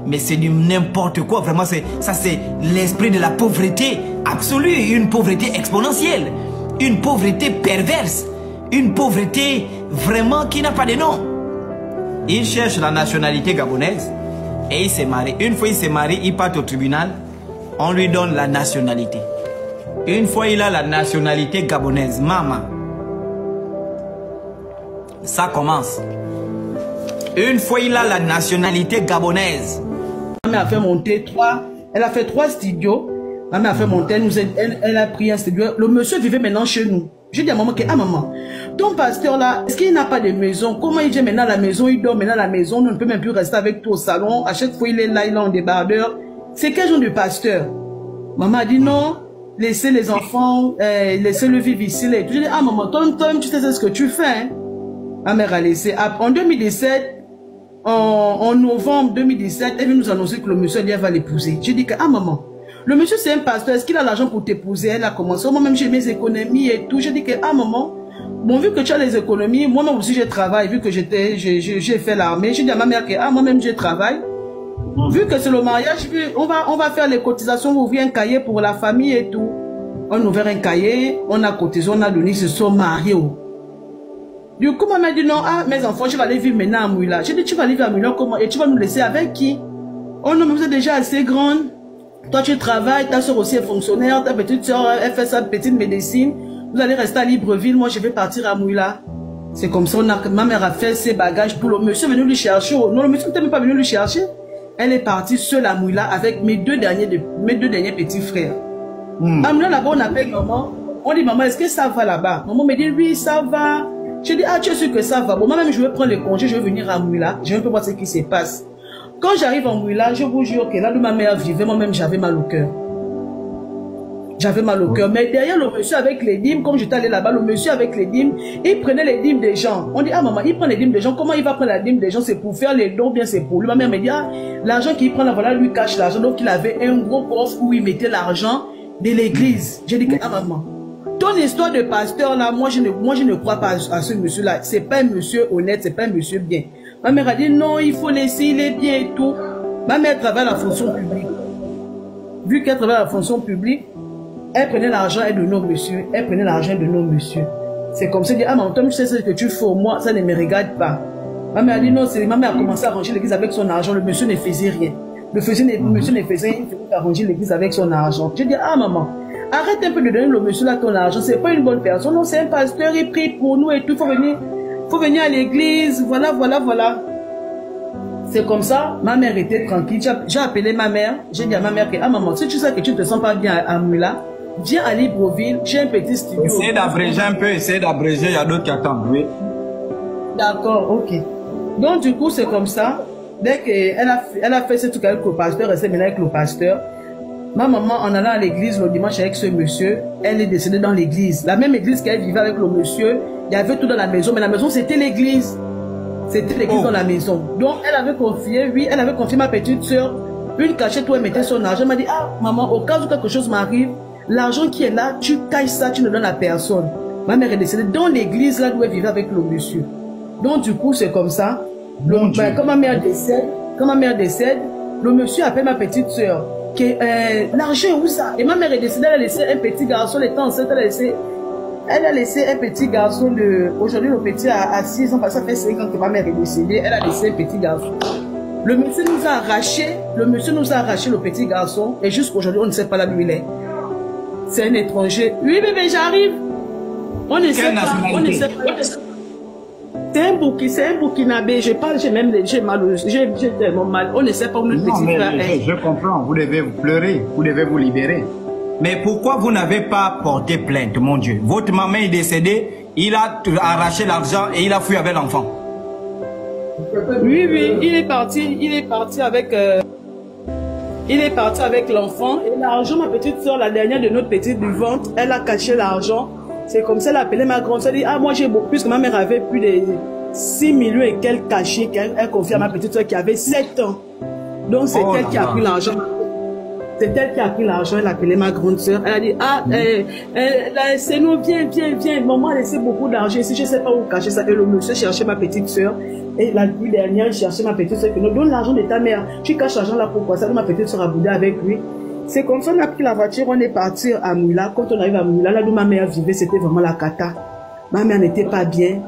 Speaker 1: mais c'est du n'importe quoi, vraiment, ça c'est l'esprit de la pauvreté absolue, une pauvreté exponentielle, une pauvreté perverse, une pauvreté vraiment qui n'a pas de nom. Ils cherchent la nationalité gabonaise et ils se marient. Une fois ils se marient, ils partent au tribunal, on lui donne la nationalité. Une fois il a la nationalité gabonaise, maman, ça commence. Une fois il a la nationalité gabonaise.
Speaker 3: Ma mère a fait monter elle a fait 3 studios. Ma mère a fait monter, elle a pris un studio. Le monsieur vivait maintenant chez nous. Je dis à maman que, ah maman, ton pasteur là, est-ce qu'il n'a pas de maison? Comment il vient maintenant à la maison? Il dort maintenant à la maison, on ne peut même plus rester avec toi au salon. À chaque fois il est là, il est en débardeur. C'est quel genre de pasteur? Maman a dit non, laissez les enfants, laissez-le vivre ici. Je dis, ah maman, Tom, tu sais ce que tu fais, hein? Ma mère a laissé. En 2017, en novembre 2017, elle vient nous annoncer que le monsieur elle va l'épouser. Je dis que, ah maman, le monsieur c'est un pasteur, est-ce qu'il a l'argent pour t'épouser? Elle a commencé, moi-même j'ai mes économies et tout. Je dis que, ah maman, bon vu que tu as les économies, moi-même aussi je travaille, vu que j'ai fait l'armée. Je dis à ma mère que, ah moi-même je travaille. Vu que c'est le mariage, on va faire les cotisations, on ouvre un cahier pour la famille et tout. On a ouvert un cahier, on a cotisé, on a donné, ils se sont mariés. Du coup, maman dit non, ah mes enfants, je vais aller vivre maintenant à Mouila. Je dis, tu vas aller vivre à Mouila comment? Et tu vas nous laisser avec qui? Oh non, mais vous êtes déjà assez grande. Toi, tu travailles, ta soeur aussi est fonctionnaire, ta petite soeur, elle fait sa petite médecine. Vous allez rester à Libreville, moi je vais partir à Mouila. C'est comme ça, ma mère a fait ses bagages pour le monsieur venu lui chercher. Non, le monsieur n'était même pas venu lui chercher. Elle est partie seule à Mouila avec mes deux derniers petits frères. À Mouila, là-bas, on appelle maman. On dit, maman, est-ce que ça va là-bas? Maman me dit, oui, ça va. Je dis, ah, tu es sûr que ça va? Bon, moi-même, je vais prendre les congés, je vais venir à Mouila. Je vais un peu voir ce qui se passe. Quand j'arrive en Mouila, je vous jure que là où ma mère vivait, moi-même, j'avais mal au cœur. J'avais mal au cœur. Mais derrière le monsieur avec les dîmes, comme j'étais allé là-bas, le monsieur avec les dîmes, il prenait les dîmes des gens. On dit, ah maman, il prend les dîmes des gens. Comment il va prendre la dîme des gens? C'est pour faire les dons, bien c'est pour lui. Ma mère me dit, ah, l'argent qu'il prend là, voilà, lui cache l'argent. Donc il avait un gros coffre où il mettait l'argent de l'église. J'ai dit, ah maman, ton histoire de pasteur là, moi je ne crois pas à ce monsieur-là. C'est pas un monsieur honnête, c'est pas un monsieur bien. Ma mère a dit, non, il faut laisser, il est bien et tout. Ma mère travaille à la fonction publique. Vu qu'elle travaille à la fonction publique, elle prenait l'argent et de nos messieurs. Elle prenait l'argent de nos messieurs. C'est comme ça, elle dit, ah, maman, Tom, tu sais ce que tu fais au moins, ça ne me regarde pas. Ma mère a dit, non, ma mère a commencé à ranger l'église avec son argent. Le monsieur ne faisait rien. Le monsieur ne faisait rien, il faisait arranger l'église avec son argent. J'ai dit, ah, maman, arrête un peu de donner le monsieur là ton argent. C'est pas une bonne personne. Non, c'est un pasteur, il prie pour nous et tout. Faut venir à l'église. Voilà, voilà, voilà. C'est comme ça, ma mère était tranquille. J'ai appelé ma mère. J'ai dit à ma mère que, ah, maman, si tu sais que tu ne te sens pas bien à Mouila, viens à Libreville, j'ai un petit studio.
Speaker 1: Essayez d'abréger un peu, essayez d'abréger, il y a d'autres qui attendent, oui.
Speaker 3: D'accord, ok. Donc du coup, c'est comme ça. Dès qu'elle a fait ce truc avec le pasteur, elle s'est maintenant avec le pasteur. Ma maman, en allant à l'église le dimanche avec ce monsieur, elle est décédée dans l'église. La même église qu'elle vivait avec le monsieur, il y avait tout dans la maison, mais la maison c'était l'église. C'était l'église dans la maison. Donc elle avait confié, oui, elle avait confié ma petite soeur une cachette où elle mettait son argent. Elle m'a dit, ah maman, au cas où quelque chose m'arrive, l'argent qui est là, tu caches ça, tu ne donnes à personne. Ma mère est décédée dans l'église là où elle vivait avec le monsieur. Donc du coup, c'est comme ça. Quand ma mère décède, le monsieur appelle ma petite soeur. L'argent où ça? Et ma mère est décédée, elle a laissé un petit garçon, elle était enceinte, elle a laissé un petit garçon de... Aujourd'hui, le petit a 6 ans, parce que ça fait 5 ans que ma mère est décédée, elle a laissé un petit garçon. Le monsieur nous a arraché le petit garçon, et jusqu'aujourd'hui, on ne sait pas là où il est. c'est un étranger. Oui, bébé, j'arrive. On ne sait pas. On ne sait pas. C'est un Burkinabé. Je parle, j'ai mal, j'ai tellement mal. On ne sait pas où notre petit frère est.
Speaker 4: Je comprends. Vous devez vous pleurer. Vous devez vous libérer.
Speaker 1: Mais pourquoi vous n'avez pas porté plainte, mon Dieu? Votre maman est décédée, il a arraché l'argent et il a fui avec l'enfant.
Speaker 3: Oui, oui, il est parti avec l'enfant et l'argent, ma petite soeur, la dernière de notre petite du ventre, elle a caché l'argent. C'est comme ça, elle a appelé ma grande soeur, elle dit, ah, moi j'ai beaucoup, puisque ma mère avait plus de 6 millions et quelques cachés qu'elle confie à ma petite soeur qui avait 7 ans. Donc c'est elle qui a pris l'argent. C'est elle qui a pris l'argent, elle a appelé ma grande soeur. Elle a dit, ah, c'est nous, viens. Maman a laissé beaucoup d'argent ici, je ne sais pas où cacher ça. Et le monsieur cherchait ma petite soeur. Et la nuit dernière, il cherchait ma petite soeur. Donne l'argent de ta mère. Tu caches l'argent là pourquoi ça? Ma petite soeur a boudé avec lui. C'est comme ça qu'on a pris la voiture, on est parti à Moula. Quand on arrive à Moula, là où ma mère vivait, c'était vraiment la cata. Ma mère n'était pas bien.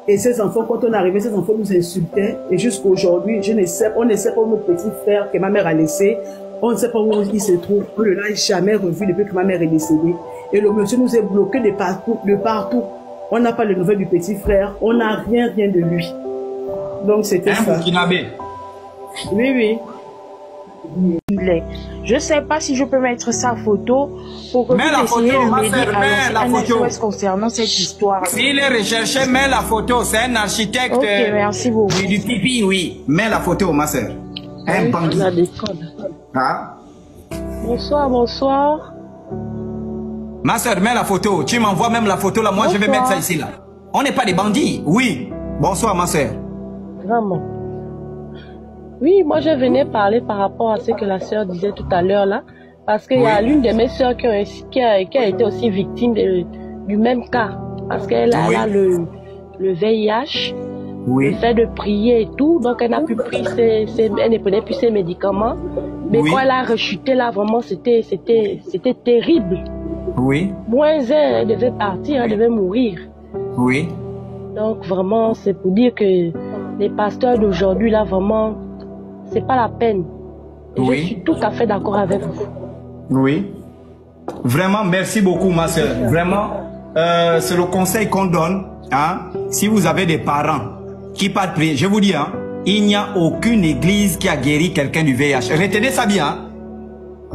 Speaker 3: Et ses enfants, quand on arrivait, ses enfants nous insultaient. Et jusqu'à aujourd'hui, on ne sait pas où notre petit frère que ma mère a laissé. On ne sait pas où il se trouve. On ne l'a jamais revu depuis que ma mère est décédée. Et le monsieur nous est bloqué de partout. On n'a pas de nouvelles du petit frère. On n'a rien de lui. Donc c'était ça.
Speaker 1: Burkinabé.
Speaker 3: Oui.
Speaker 2: Je ne sais pas si je peux mettre sa photo pour que
Speaker 1: mets la photo, ma soeur, mets la photo.
Speaker 2: Concernant cette histoire.
Speaker 1: S'il est recherché, mets la photo. C'est un architecte.
Speaker 2: Ok, merci beaucoup.
Speaker 1: Du pipi, oui. Mets la photo, ma soeur. Un bandit. Ah?
Speaker 5: Bonsoir.
Speaker 1: Ma soeur, mets la photo. Tu m'envoies même la photo là. Moi, je vais mettre ça ici là. On n'est pas des bandits. Oui. Bonsoir, ma soeur.
Speaker 5: Vraiment. Oui, moi je venais parler par rapport à ce que la sœur disait tout à l'heure là. Parce qu'il y a l'une de mes sœurs qui a été aussi victime du même cas. Parce qu'elle a le VIH. Le fait de prier et tout. Donc elle n'a plus pris elle ne prenait plus ses médicaments. Mais quand elle a rechuté là, vraiment c'était terrible.
Speaker 1: Oui.
Speaker 5: Moins elle devait partir, elle devait mourir.
Speaker 1: Oui.
Speaker 5: Donc vraiment, c'est pour dire que les pasteurs d'aujourd'hui là, vraiment, c'est pas la peine. Et je suis tout à fait d'accord avec vous.
Speaker 1: Oui. Vraiment, merci beaucoup, ma soeur. Vraiment, c'est le conseil qu'on donne. Hein? Si vous avez des parents qui partent prier, je vous dis, hein, il n'y a aucune église qui a guéri quelqu'un du VIH. Retenez ça bien. Hein?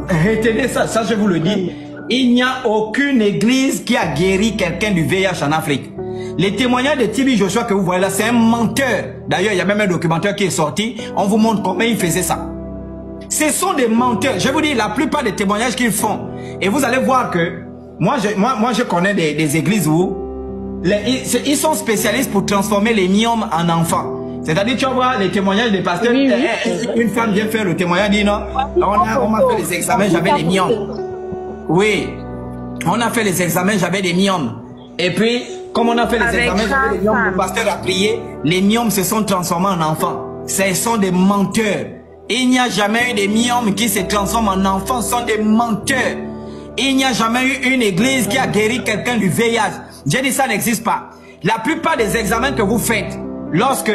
Speaker 1: Retenez ça, ça je vous le dis. Il n'y a aucune église qui a guéri quelqu'un du VIH en Afrique. Les témoignages de Tibi Joshua que vous voyez là, c'est un menteur. D'ailleurs, il y a même un documentaire qui est sorti. On vous montre comment il faisait ça. Ce sont des menteurs. Je vous dis, la plupart des témoignages qu'ils font. Et vous allez voir que, moi je connais des églises où ils sont spécialistes pour transformer les myomes en enfants. C'est-à-dire, tu vas voir les témoignages des pasteurs. Une femme vient faire le témoignage, dit non, on m'a fait les examens, j'avais des myomes. Oui, on a fait les examens, j'avais des myomes. Et puis, comme on a fait les examens, j'avais des myomes, le pasteur a prié, les myomes se sont transformés en enfants. Ce sont des menteurs. Il n'y a jamais eu des myomes qui se transforment en enfants, ce sont des menteurs. Il n'y a jamais eu une église qui a guéri quelqu'un du VIH. J'ai dit ça n'existe pas. La plupart des examens que vous faites, lorsque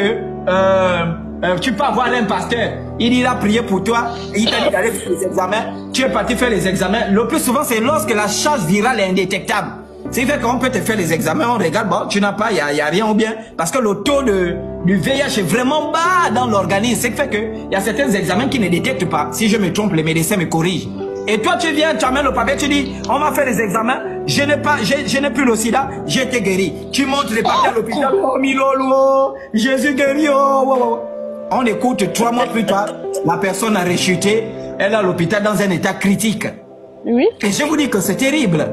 Speaker 1: tu peux avoir un pasteur, il ira prier pour toi, il t'a dit d'aller faire les examens, tu es parti faire les examens. Le plus souvent, c'est lorsque la charge virale est indétectable. C'est fait qu'on peut te faire les examens, on regarde, bon, tu n'as pas, il n'y a rien ou bien, parce que le taux du VIH est vraiment bas dans l'organisme. C'est fait qu'il y a certains examens qui ne détectent pas. Si je me trompe, les médecins me corrigent. Et toi, tu viens, tu amènes le papier, tu dis, on va faire les examens, je n'ai plus le sida, j'ai été guéri. Tu montres les papiers à l'hôpital, oh Milolo, Jésus guéri, oh. On écoute 3 mois plus tard, la personne a rechuté, elle est à l'hôpital dans un état critique.
Speaker 5: Oui.
Speaker 1: Et je vous dis que c'est terrible.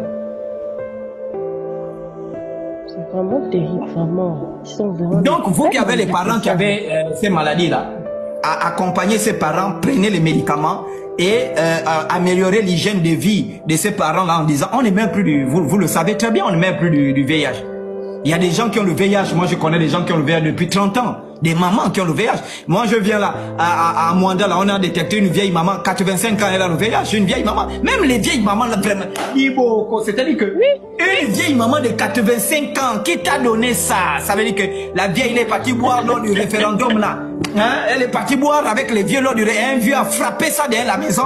Speaker 5: C'est vraiment terrible, vraiment. Ils sont vraiment.
Speaker 1: Donc, vous qui avez les parents qui avaient ces maladies-là, accompagnez ces parents, prenez les médicaments et améliorer l'hygiène de vie de ces parents-là en disant, on n'est même plus vous le savez très bien, on n'est même plus du VIH. Il y a des gens qui ont le VIH, moi je connais des gens qui ont le VIH depuis 30 ans. Des mamans qui ont le VIH. Moi, je viens là, à Mwanda, là, on a détecté une vieille maman, 85 ans, elle a le VIH, une vieille maman. Même les vieilles mamans, là, vraiment, c'est-à-dire que, une vieille maman de 85 ans, qui t'a donné ça? Ça veut dire que la vieille, elle est partie boire lors du référendum, là. Hein? Elle est partie boire avec les vieux lors du référendum. Un vieux a frappé ça derrière la maison,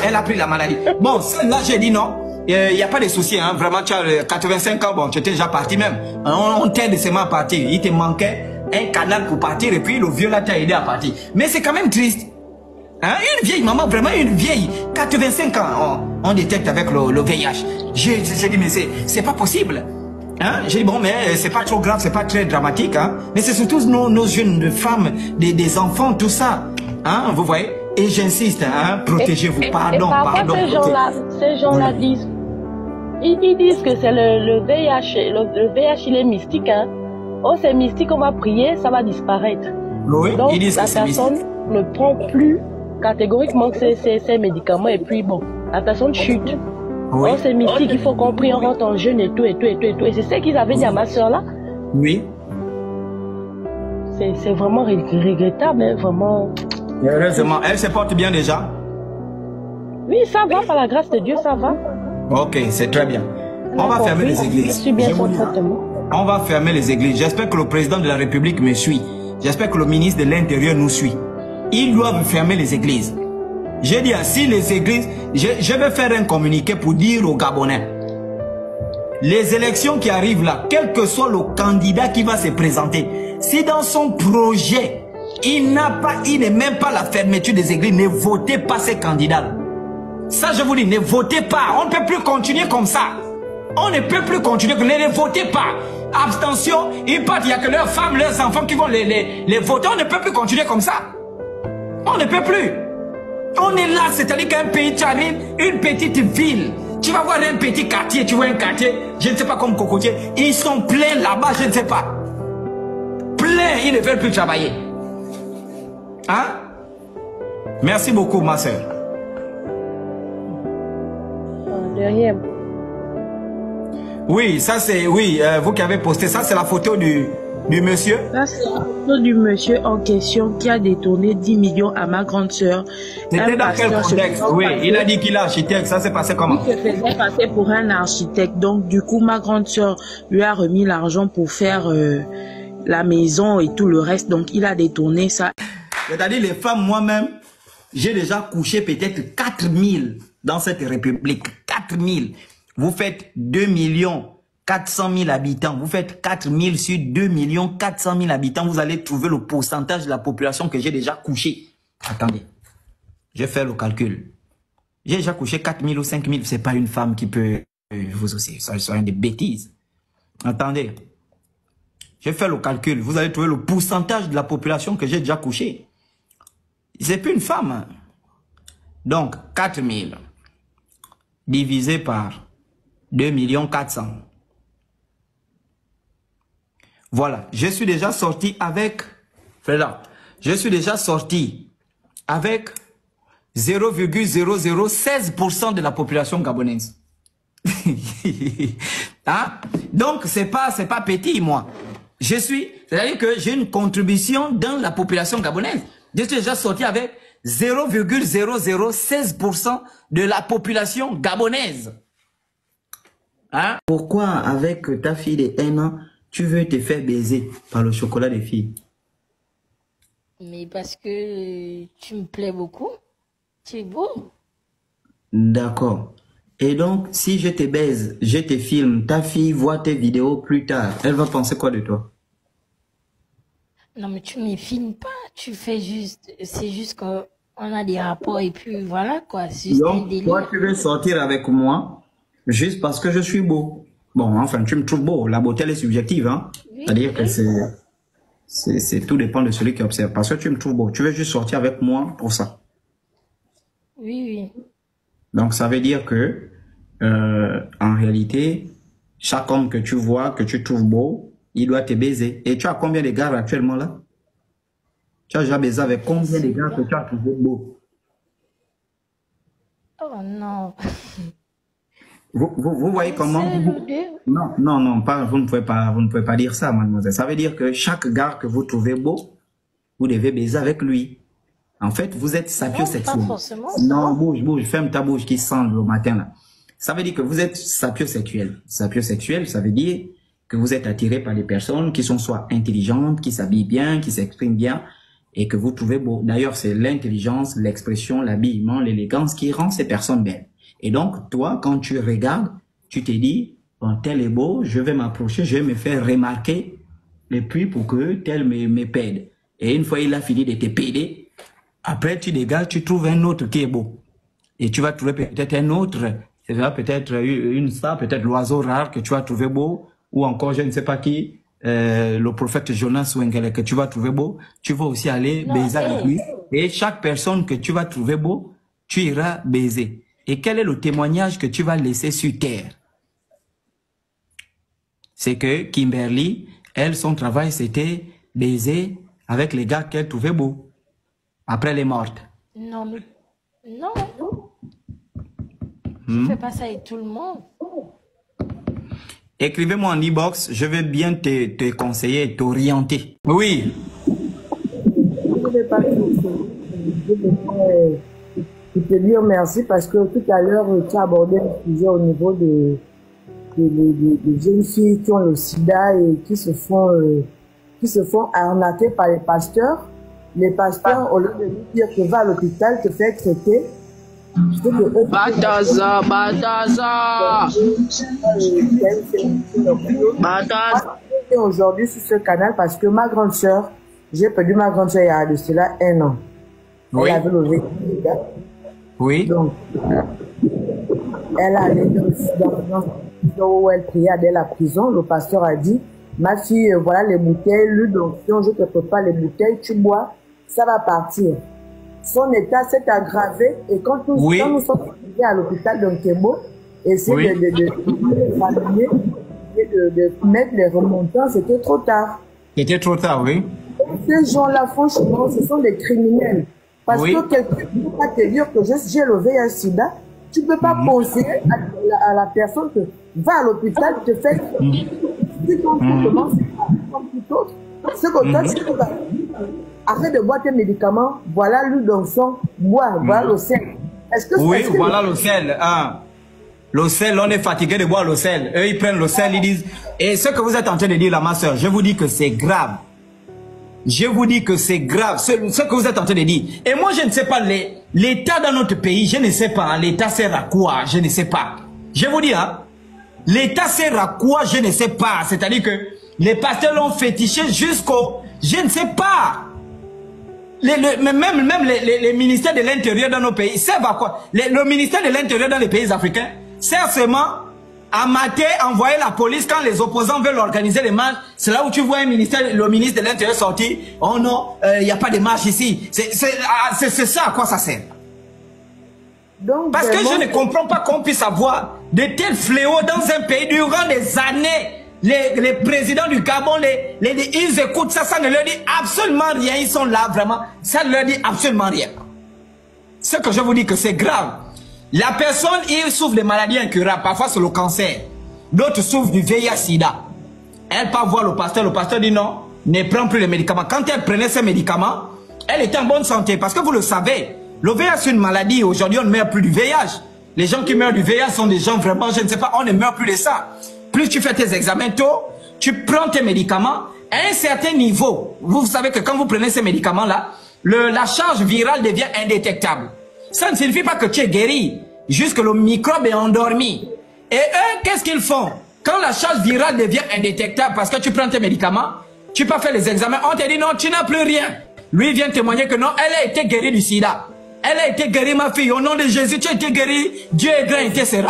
Speaker 1: elle a pris la maladie. Bon, celle-là, j'ai dit non. Il n'y a pas de souci, hein. Vraiment, tu as 85 ans, bon, tu étais déjà parti même. On t'aide seulement à partir. Il te manquait un canal pour partir et puis le vieux là t'a aidé à partir. Mais c'est quand même triste. Hein? Une vieille maman, vraiment une vieille, 85 ans, on détecte avec le VIH. J'ai dit, mais c'est pas possible. Hein? J'ai dit, bon, mais c'est pas trop grave, c'est pas très dramatique. Hein? Mais c'est surtout nos jeunes femmes, des enfants, tout ça. Hein? Vous voyez? Et j'insiste, hein? Protégez-vous. Pardon.
Speaker 5: Ces gens-là disent, ils disent que c'est le VIH. Le VIH, il est mystique. Hein? Oh, c'est mystique, on va prier, ça va disparaître.
Speaker 1: Oui,
Speaker 5: donc,
Speaker 1: ils disent
Speaker 5: la
Speaker 1: que c'est
Speaker 5: personne
Speaker 1: mystique.
Speaker 5: ne prend plus catégoriquement ces médicaments et puis bon, la personne chute.
Speaker 1: Oui.
Speaker 5: Oh, c'est mystique, il faut qu'on prie, on rentre en jeûne et tout. Et c'est ce qu'ils avaient dit à ma soeur là.
Speaker 1: Oui.
Speaker 5: C'est vraiment regrettable, hein, vraiment.
Speaker 1: Et heureusement, elle se porte bien déjà.
Speaker 5: Oui, ça va, par la grâce de Dieu, ça va.
Speaker 1: Ok, c'est très bien. On va fermer les églises.
Speaker 5: Je suis bien
Speaker 1: Je vous
Speaker 5: son
Speaker 1: dis,
Speaker 5: traitement.
Speaker 1: on va fermer les églises. J'espère que le président de la République me suit. J'espère que le ministre de l'Intérieur nous suit. Ils doivent fermer les églises. J'ai dit, si les églises... Je vais faire un communiqué pour dire aux Gabonais. Les élections qui arrivent là, quel que soit le candidat qui va se présenter, si dans son projet, il n'est même pas la fermeture des églises, ne votez pas ces candidats. Ça, je vous dis, ne votez pas. On ne peut plus continuer comme ça. On ne peut plus continuer. Ne votez pas. Abstention, ils partent, il n'y a que leurs femmes, leurs enfants qui vont les voter. On ne peut plus continuer comme ça. On ne peut plus. On est là, c'est-à-dire qu'un pays, tu arrives, une petite ville. Tu vas voir un petit quartier, tu vois un quartier, je ne sais pas comme Cocotier. Ils sont pleins là-bas, je ne sais pas. Pleins, ils ne veulent plus travailler. Hein? Merci beaucoup, ma soeur.
Speaker 5: De rien.
Speaker 1: Oui, ça c'est, oui, vous qui avez posté ça, c'est la photo du monsieur.
Speaker 6: Là, c'est la photo du monsieur en question qui a détourné 10 millions à ma grande sœur.
Speaker 1: C'était dans quel contexte? Oui, il a dit qu'il est architecte, ça s'est passé comment?
Speaker 6: Il se faisait passer pour un architecte. Donc, du coup, ma grande sœur lui a remis l'argent pour faire la maison et tout le reste. Donc, il a détourné ça.
Speaker 1: C'est-à-dire, les femmes, moi-même, j'ai déjà couché peut-être 4000 dans cette république. 4000. Vous faites 2 400 000 habitants. Vous faites 4000 sur 2 400 000 habitants. Vous allez trouver le pourcentage de la population que j'ai déjà couché. Attendez. Je fais le calcul. J'ai déjà couché 4000 ou 5000. C'est pas une femme qui peut vous aussi. Ça serait des bêtises. Attendez. Je fais le calcul. Vous allez trouver le pourcentage de la population que j'ai déjà couché. C'est plus une femme. Donc, 4000 divisé par 2 400 000. Voilà, je suis déjà sorti avec, je suis déjà sorti avec 0,0016% de la population gabonaise. Hein? Donc, c'est pas petit, moi. C'est-à-dire que j'ai une contribution dans la population gabonaise. Je suis déjà sorti avec 0,0016% de la population gabonaise. Hein? Pourquoi, avec ta fille de 1 an, tu veux te faire baiser par le chocolat des filles?
Speaker 7: Mais parce que tu me plais beaucoup. Tu es beau.
Speaker 1: D'accord. Et donc, si je te baise, je te filme, ta fille voit tes vidéos plus tard, elle va penser quoi de toi?
Speaker 7: Non, mais tu ne me filmes pas. Tu fais juste... C'est juste qu'on a des rapports et puis voilà quoi. C'est juste un
Speaker 1: Donc,
Speaker 7: délire.
Speaker 1: toi, tu veux sortir avec moi juste parce que je suis beau. Bon, enfin, tu me trouves beau. La beauté, elle est subjective, hein.
Speaker 7: Oui,
Speaker 1: C'est-à-dire que
Speaker 7: oui.
Speaker 1: c'est tout dépend de celui qui observe. Parce que tu me trouves beau. Tu veux juste sortir avec moi pour ça.
Speaker 7: Oui.
Speaker 1: Donc, ça veut dire que, en réalité, chaque homme que tu vois, que tu trouves beau, il doit te baiser. Et tu as combien de gars actuellement là? Tu as déjà baisé avec combien de gars que tu as trouvé beau?
Speaker 7: Oh non.
Speaker 1: Vous voyez comment? Non, pas, vous ne pouvez pas dire ça, mademoiselle. Ça veut dire que chaque gars que vous trouvez beau, vous devez baiser avec lui. En fait, vous êtes sapiosexuel.
Speaker 7: Pas forcément.
Speaker 1: Non, bouge, ferme ta bouche qui sent le matin là. Ça veut dire que vous êtes sapiosexuel. Sapiosexuel, ça veut dire que vous êtes attiré par des personnes qui sont soit intelligentes, qui s'habillent bien, qui s'expriment bien, et que vous trouvez beau. D'ailleurs, c'est l'intelligence, l'expression, l'habillement, l'élégance qui rend ces personnes belles. Et donc, toi, quand tu regardes, tu te dis, bon, tel est beau, je vais m'approcher, je vais me faire remarquer, et puis pour que tel me pède. Et une fois il a fini de te péder, après tu dégages, tu trouves un autre qui est beau. Et tu vas trouver peut-être un autre, c'est peut-être une star, peut-être l'oiseau rare que tu vas trouver beau, ou encore je ne sais pas qui, le prophète Jonas Wengele que tu vas trouver beau, tu vas aussi aller baiser avec lui. Et chaque personne que tu vas trouver beau, tu iras baiser. Et quel est le témoignage que tu vas laisser sur terre? C'est que Kimberly, elle, son travail, c'était baiser avec les gars qu'elle trouvait beaux. Après, elle est morte.
Speaker 7: Non, mais... Non. Je fais pas ça avec tout le monde.
Speaker 1: Écrivez-moi en e-box, je vais bien te conseiller, t'orienter. Oui.
Speaker 8: Je ne vais pas te dire merci parce que tout à l'heure, tu as abordé un sujet au niveau des jeunes filles qui ont le sida et qui se font arnaquer par les pasteurs. Les pasteurs, au lieu de lui dire que va à l'hôpital, te faire traiter.
Speaker 6: Bataza.
Speaker 8: Aujourd'hui sur ce canal parce que ma grande soeur, j'ai perdu ma grande soeur il y a de cela 1 an.
Speaker 1: Oui.
Speaker 8: Elle avait levé.
Speaker 1: Oui.
Speaker 8: Donc, elle a allé dans où elle priait dès la prison. Le pasteur a dit, ma fille, voilà les bouteilles, donc si je te prépare les bouteilles, tu bois, ça va partir. Son état s'est aggravé et quand nous sommes arrivés à l'hôpital d'Onkebo, essayer de mettre les remontants, c'était trop tard.
Speaker 1: C'était trop tard, oui.
Speaker 8: Ces gens-là, franchement, ce sont des criminels. Parce que quelqu'un ne peut pas te dire que j'ai le VIH-Sida, tu ne peux pas penser à la personne que va à l'hôpital, te fait tu commences comme tout autre. Ce que toi, tu peux arrête de boire tes médicaments, voilà l'huile d'onction, bois, voilà le sel.
Speaker 1: Oui, voilà le sel. Ah. Le sel, on est fatigué de boire le sel. Eux, ils prennent le sel, ils disent... Et ce que vous êtes en train de dire là, ma soeur, je vous dis que c'est grave. Je vous dis que c'est grave, ce que vous êtes en train de dire. Et moi, je ne sais pas, l'État dans notre pays, je ne sais pas, l'État sert à quoi, je ne sais pas. Je vous dis, hein, l'État sert à quoi, je ne sais pas. C'est-à-dire que les pasteurs l'ont fétiché jusqu'au... Je ne sais pas. Même les ministères de l'Intérieur dans nos pays servent à quoi? Le ministère de l'Intérieur dans les pays africains sert seulement à mater, envoyer la police quand les opposants veulent organiser les marches. C'est là où tu vois le ministre de l'Intérieur sortir. Oh non, il n'y a pas de marche ici. C'est ça à quoi ça sert. Donc, parce que je ne comprends pas qu'on puisse avoir de tels fléaux dans un pays durant des années. Les présidents du Gabon, ils écoutent ça, ça ne leur dit absolument rien. Ils sont là vraiment, ça ne leur dit absolument rien. Ce que je vous dis que c'est grave. La personne, il souffre de maladies incurables, parfois c'est le cancer. D'autres souffrent du VIH-Sida. Elle part voir le pasteur dit non, ne prend plus les médicaments. Quand elle prenait ces médicaments, elle était en bonne santé. Parce que vous le savez, le VIH c'est une maladie. Aujourd'hui, on ne meurt plus du VIH. Les gens qui meurent du VIH sont des gens vraiment, je ne sais pas, on ne meurt plus de ça. Plus tu fais tes examens tôt, tu prends tes médicaments, à un certain niveau, vous savez que quand vous prenez ces médicaments-là, la charge virale devient indétectable. Ça ne signifie pas que tu es guéri, juste que le microbe est endormi. Et eux, qu'est-ce qu'ils font? Quand la charge virale devient indétectable parce que tu prends tes médicaments, tu peux faire les examens, on te dit non, tu n'as plus rien. Lui vient témoigner que non, elle a été guérie du sida. Elle a été guérie, ma fille, au nom de Jésus, tu as été guérie, Dieu est grand, etc.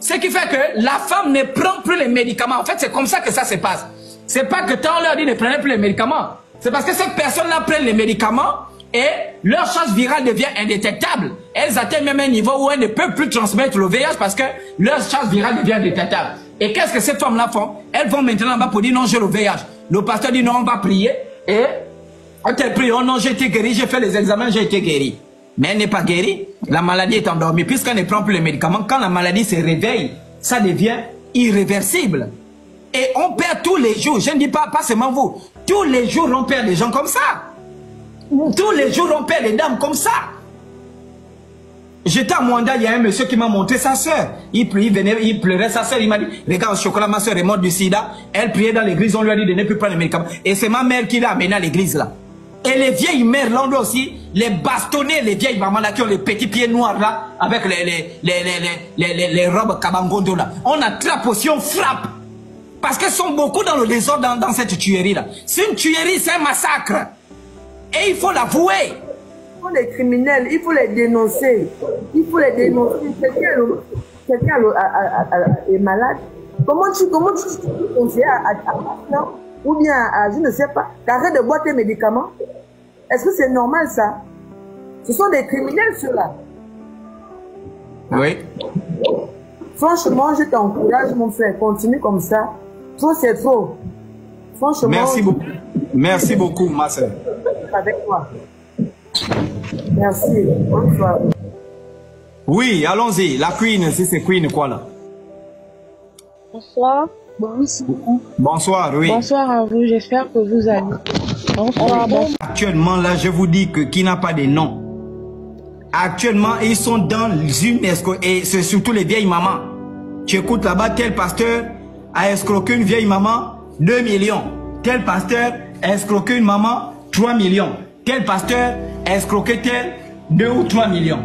Speaker 1: Ce qui fait que la femme ne prend plus les médicaments. En fait, c'est comme ça que ça se passe. C'est pas que tant on leur dit ne prenez plus les médicaments. C'est parce que ces personnes-là prennent les médicaments et leur charge virale devient indétectable. Elles atteignent même un niveau où elles ne peuvent plus transmettre le VIH parce que leur charge virale devient indétectable. Et qu'est-ce que ces femmes-là font? Elles vont maintenant là-bas pour dire non, j'ai le VIH. Le pasteur dit non, on va prier. Et on te prie, oh non, j'ai été guéri, j'ai fait les examens, j'ai été guéri. Mais elle n'est pas guérie, la maladie est endormie. Puisqu'elle ne prend plus les médicaments, quand la maladie se réveille, ça devient irréversible. Et on perd tous les jours, je ne dis pas seulement vous, tous les jours on perd des gens comme ça. Tous les jours on perd des dames comme ça. J'étais à Mwanda, il y a un monsieur qui m'a montré sa soeur. Il pleurait sa soeur, il m'a dit, regarde au chocolat, ma soeur est morte du sida. Elle priait dans l'église, on lui a dit de ne plus prendre les médicaments. Et c'est ma mère qui l'a amené à l'église là. Et les vieilles mères, là, on doit aussi les bastonner, les vieilles mamans là qui ont les petits pieds noirs là, avec les robes kabangondo là. On attrape aussi, on frappe. Parce qu'elles sont beaucoup dans le désordre dans cette tuerie là. C'est une tuerie, c'est un massacre. Et il faut l'avouer.
Speaker 8: Il faut les criminels, il faut les dénoncer. Il faut les dénoncer. Quelqu'un est malade. Comment tu conseilles à ou bien à, je ne sais pas, d'arrêter de boire tes médicaments? Est-ce que c'est normal ça? Ce sont des criminels ceux-là.
Speaker 1: Oui.
Speaker 8: Franchement, je t'encourage mon frère, continue comme ça. Trop c'est trop. Franchement.
Speaker 1: Merci beaucoup. Merci beaucoup ma soeur.
Speaker 8: Avec toi. Merci. Bonsoir.
Speaker 1: Oui, allons-y. La queen, si c'est queen quoi là?
Speaker 5: Bonsoir.
Speaker 1: Bonsoir, oui.
Speaker 5: Bonsoir à vous, j'espère que vous allez. Bonsoir, bonsoir.
Speaker 1: Actuellement, là, je vous dis que qui n'a pas de nom. Actuellement, ils sont dans une escroquerie, et c'est surtout les vieilles mamans. Tu écoutes là-bas, tel pasteur a escroqué une vieille maman, 2 millions. Tel pasteur a escroqué une maman, 3 millions. Tel pasteur a escroqué tel, 2 ou 3 millions.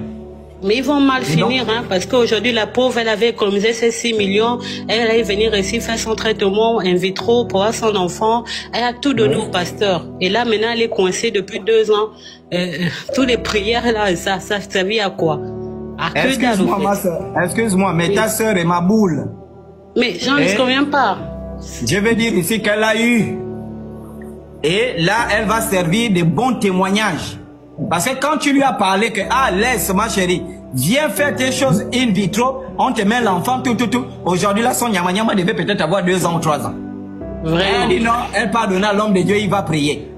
Speaker 9: Mais ils vont mal finir, hein, parce qu'aujourd'hui, la pauvre, elle avait économisé ses 6 millions. Elle allait venir ici faire son traitement in vitro pour avoir son enfant. Elle a tout donné au pasteur. Et là, maintenant, elle est coincée depuis 2 ans. Toutes les prières, là, ça servait à quoi?
Speaker 1: Excuse-moi, ma soeur. Excuse-moi, mais oui. Ta soeur est ma boule.
Speaker 9: Mais j'en ne conviens pas.
Speaker 1: Je vais dire ici qu'elle a eu. Et là, elle va servir de bons témoignages. Parce que quand tu lui as parlé que, ah, laisse ma chérie, viens faire tes choses in vitro, on te met l'enfant, tout. Aujourd'hui, là, son nyama devait peut-être avoir 2 ans ou 3 ans. Vraiment. Elle dit non, elle pardonne à l'homme de Dieu, il va prier.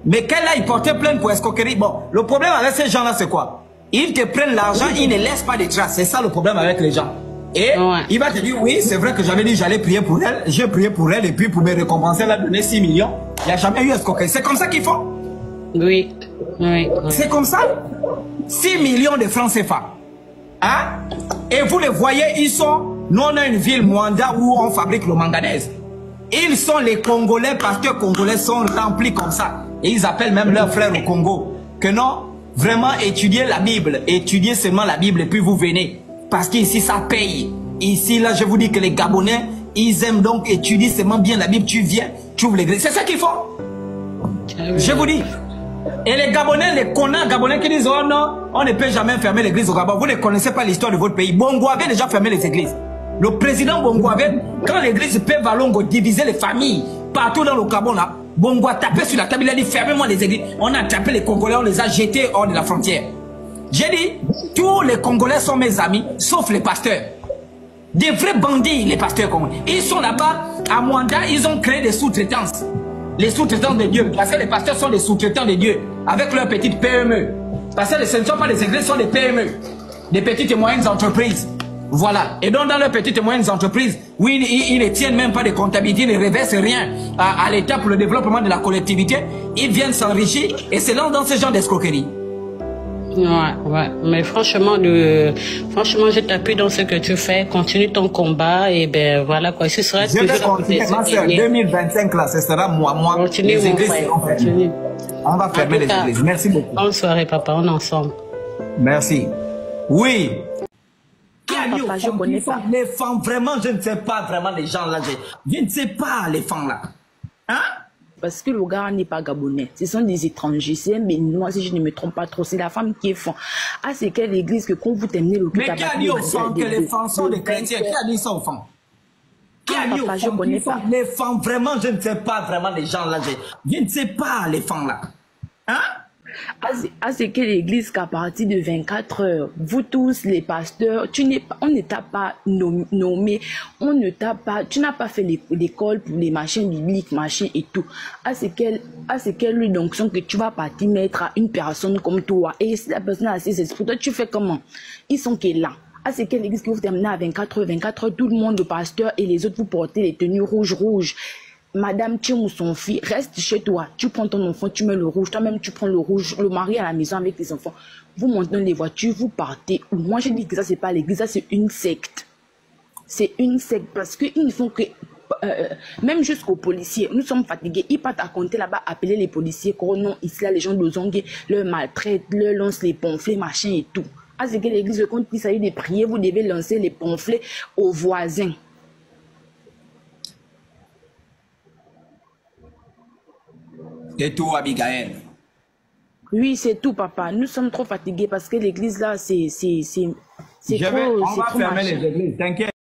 Speaker 1: Mais qu'elle aille porter plainte pour escroquerie. Bon, le problème avec ces gens-là, c'est quoi? Ils te prennent l'argent, ils ne laissent pas de traces. C'est ça le problème avec les gens. Et il va te dire, oui, c'est vrai que j'avais dit j'allais prier pour elle. J'ai prié pour elle et puis pour me récompenser, elle a donné 6 millions. Il n'y a jamais eu escroquerie. C'est comme ça qu'ils font.
Speaker 9: Oui.
Speaker 1: C'est comme ça. 6 millions de francs CFA. Hein? Et vous les voyez, ils sont... Nous, on a une ville, Mwanda, où on fabrique le manganèse. Ils sont les Congolais, pasteurs congolais sont remplis comme ça. Et ils appellent même leurs frères au Congo. Que non, vraiment étudiez la Bible. Étudiez seulement la Bible et puis vous venez. Parce qu'ici, ça paye. Ici, là, je vous dis que les Gabonais, ils aiment donc étudier seulement bien la Bible. Tu viens, tu ouvres l'église. C'est ça qu'ils font. Je vous dis. Et les Gabonais, les connards Gabonais qui disent, oh non, on ne peut jamais fermer l'église au Gabon. Vous ne connaissez pas l'histoire de votre pays. Bongo avait déjà fermé les églises. Le président Bongo avait, quand l'église Père Valongo divisait les familles partout dans le Gabon là, Bongo a tapé sur la table, il a dit fermez-moi les églises. On a tapé les Congolais, on les a jetés hors de la frontière. J'ai dit, tous les Congolais sont mes amis, sauf les pasteurs. Des vrais bandits, les pasteurs congolais. Ils sont là-bas, à Mwanda, ils ont créé des sous-traitances. Les sous-traitants de Dieu, parce que les pasteurs sont des sous-traitants de Dieu, avec leurs petites PME. Parce que ce ne sont pas des églises, ce sont des PME, des petites et moyennes entreprises. Voilà. Et donc, dans leurs petites et moyennes entreprises, oui, ils ne tiennent même pas de comptabilité, ils ne reversent rien à l'État pour le développement de la collectivité. Ils viennent s'enrichir et se lancent dans ce genre d'escroquerie.
Speaker 9: Ouais. Mais franchement, je t'appuie dans ce que tu fais. Continue ton combat et ben voilà quoi. Ce sera
Speaker 1: je vais continuer, ma soeur, 2025 là, ce sera moi.
Speaker 9: Continue,
Speaker 1: les églises
Speaker 9: continue.
Speaker 1: On va fermer les églises. Merci beaucoup.
Speaker 9: Bonne soirée, papa. On est ensemble.
Speaker 1: Merci. Oui.
Speaker 6: Papa, je connais pas.
Speaker 1: Les femmes, vraiment, je ne sais pas vraiment les gens là. Je ne sais pas les femmes là. Hein?
Speaker 6: Parce que le gars n'est pas gabonais. Ce sont des étrangers. C'est un béninois, si je ne me trompe pas trop. C'est la femme qui est fond. Ah, c'est quelle église que quand vous terminez le culte...
Speaker 1: Mais qui a dit aux femmes que les femmes sont des chrétiens? Qui a dit ça aux femmes? Qui a dit aux femmes?
Speaker 6: Je connais pas.
Speaker 1: Les femmes, vraiment, je ne sais pas vraiment les gens là. Je ne sais pas les femmes là. Hein?
Speaker 6: Ah, c'est quelle église qu'à partir de 24 heures, vous tous les pasteurs, on ne t'a pas nommé, tu n'as pas fait l'école pour les machins bibliques, machins et tout. C'est quelle onction que tu vas partir mettre à une personne comme toi. Et si la personne a ses esprits, toi tu fais comment? Ils sont là. C'est quelle église que vous terminez à 24 heures, tout le monde, le pasteur et les autres, vous portez les tenues rouges. Madame Tchimou, son fils, reste chez toi. Tu prends ton enfant, tu mets le rouge. Toi-même, tu prends le rouge, le mari à la maison avec les enfants. Vous montez dans les voitures, vous partez. Moi, je dis que ça, c'est pas l'église, ça, c'est une secte. C'est une secte parce qu'ils ne font que même jusqu'aux policiers, nous sommes fatigués. Ils partent à compter là-bas, appeler les policiers, que non, ici là, les gens d'Ozongue leur maltraitent, leur lancent les pamphlets, machin et tout. À ce que l'église, quand il s'agit de prier, vous devez lancer les pamphlets aux voisins.
Speaker 1: C'est tout, Abigail.
Speaker 6: Oui, c'est tout, papa. Nous sommes trop fatigués parce que l'église là, c'est trop.
Speaker 1: On va fermer les églises, t'inquiète.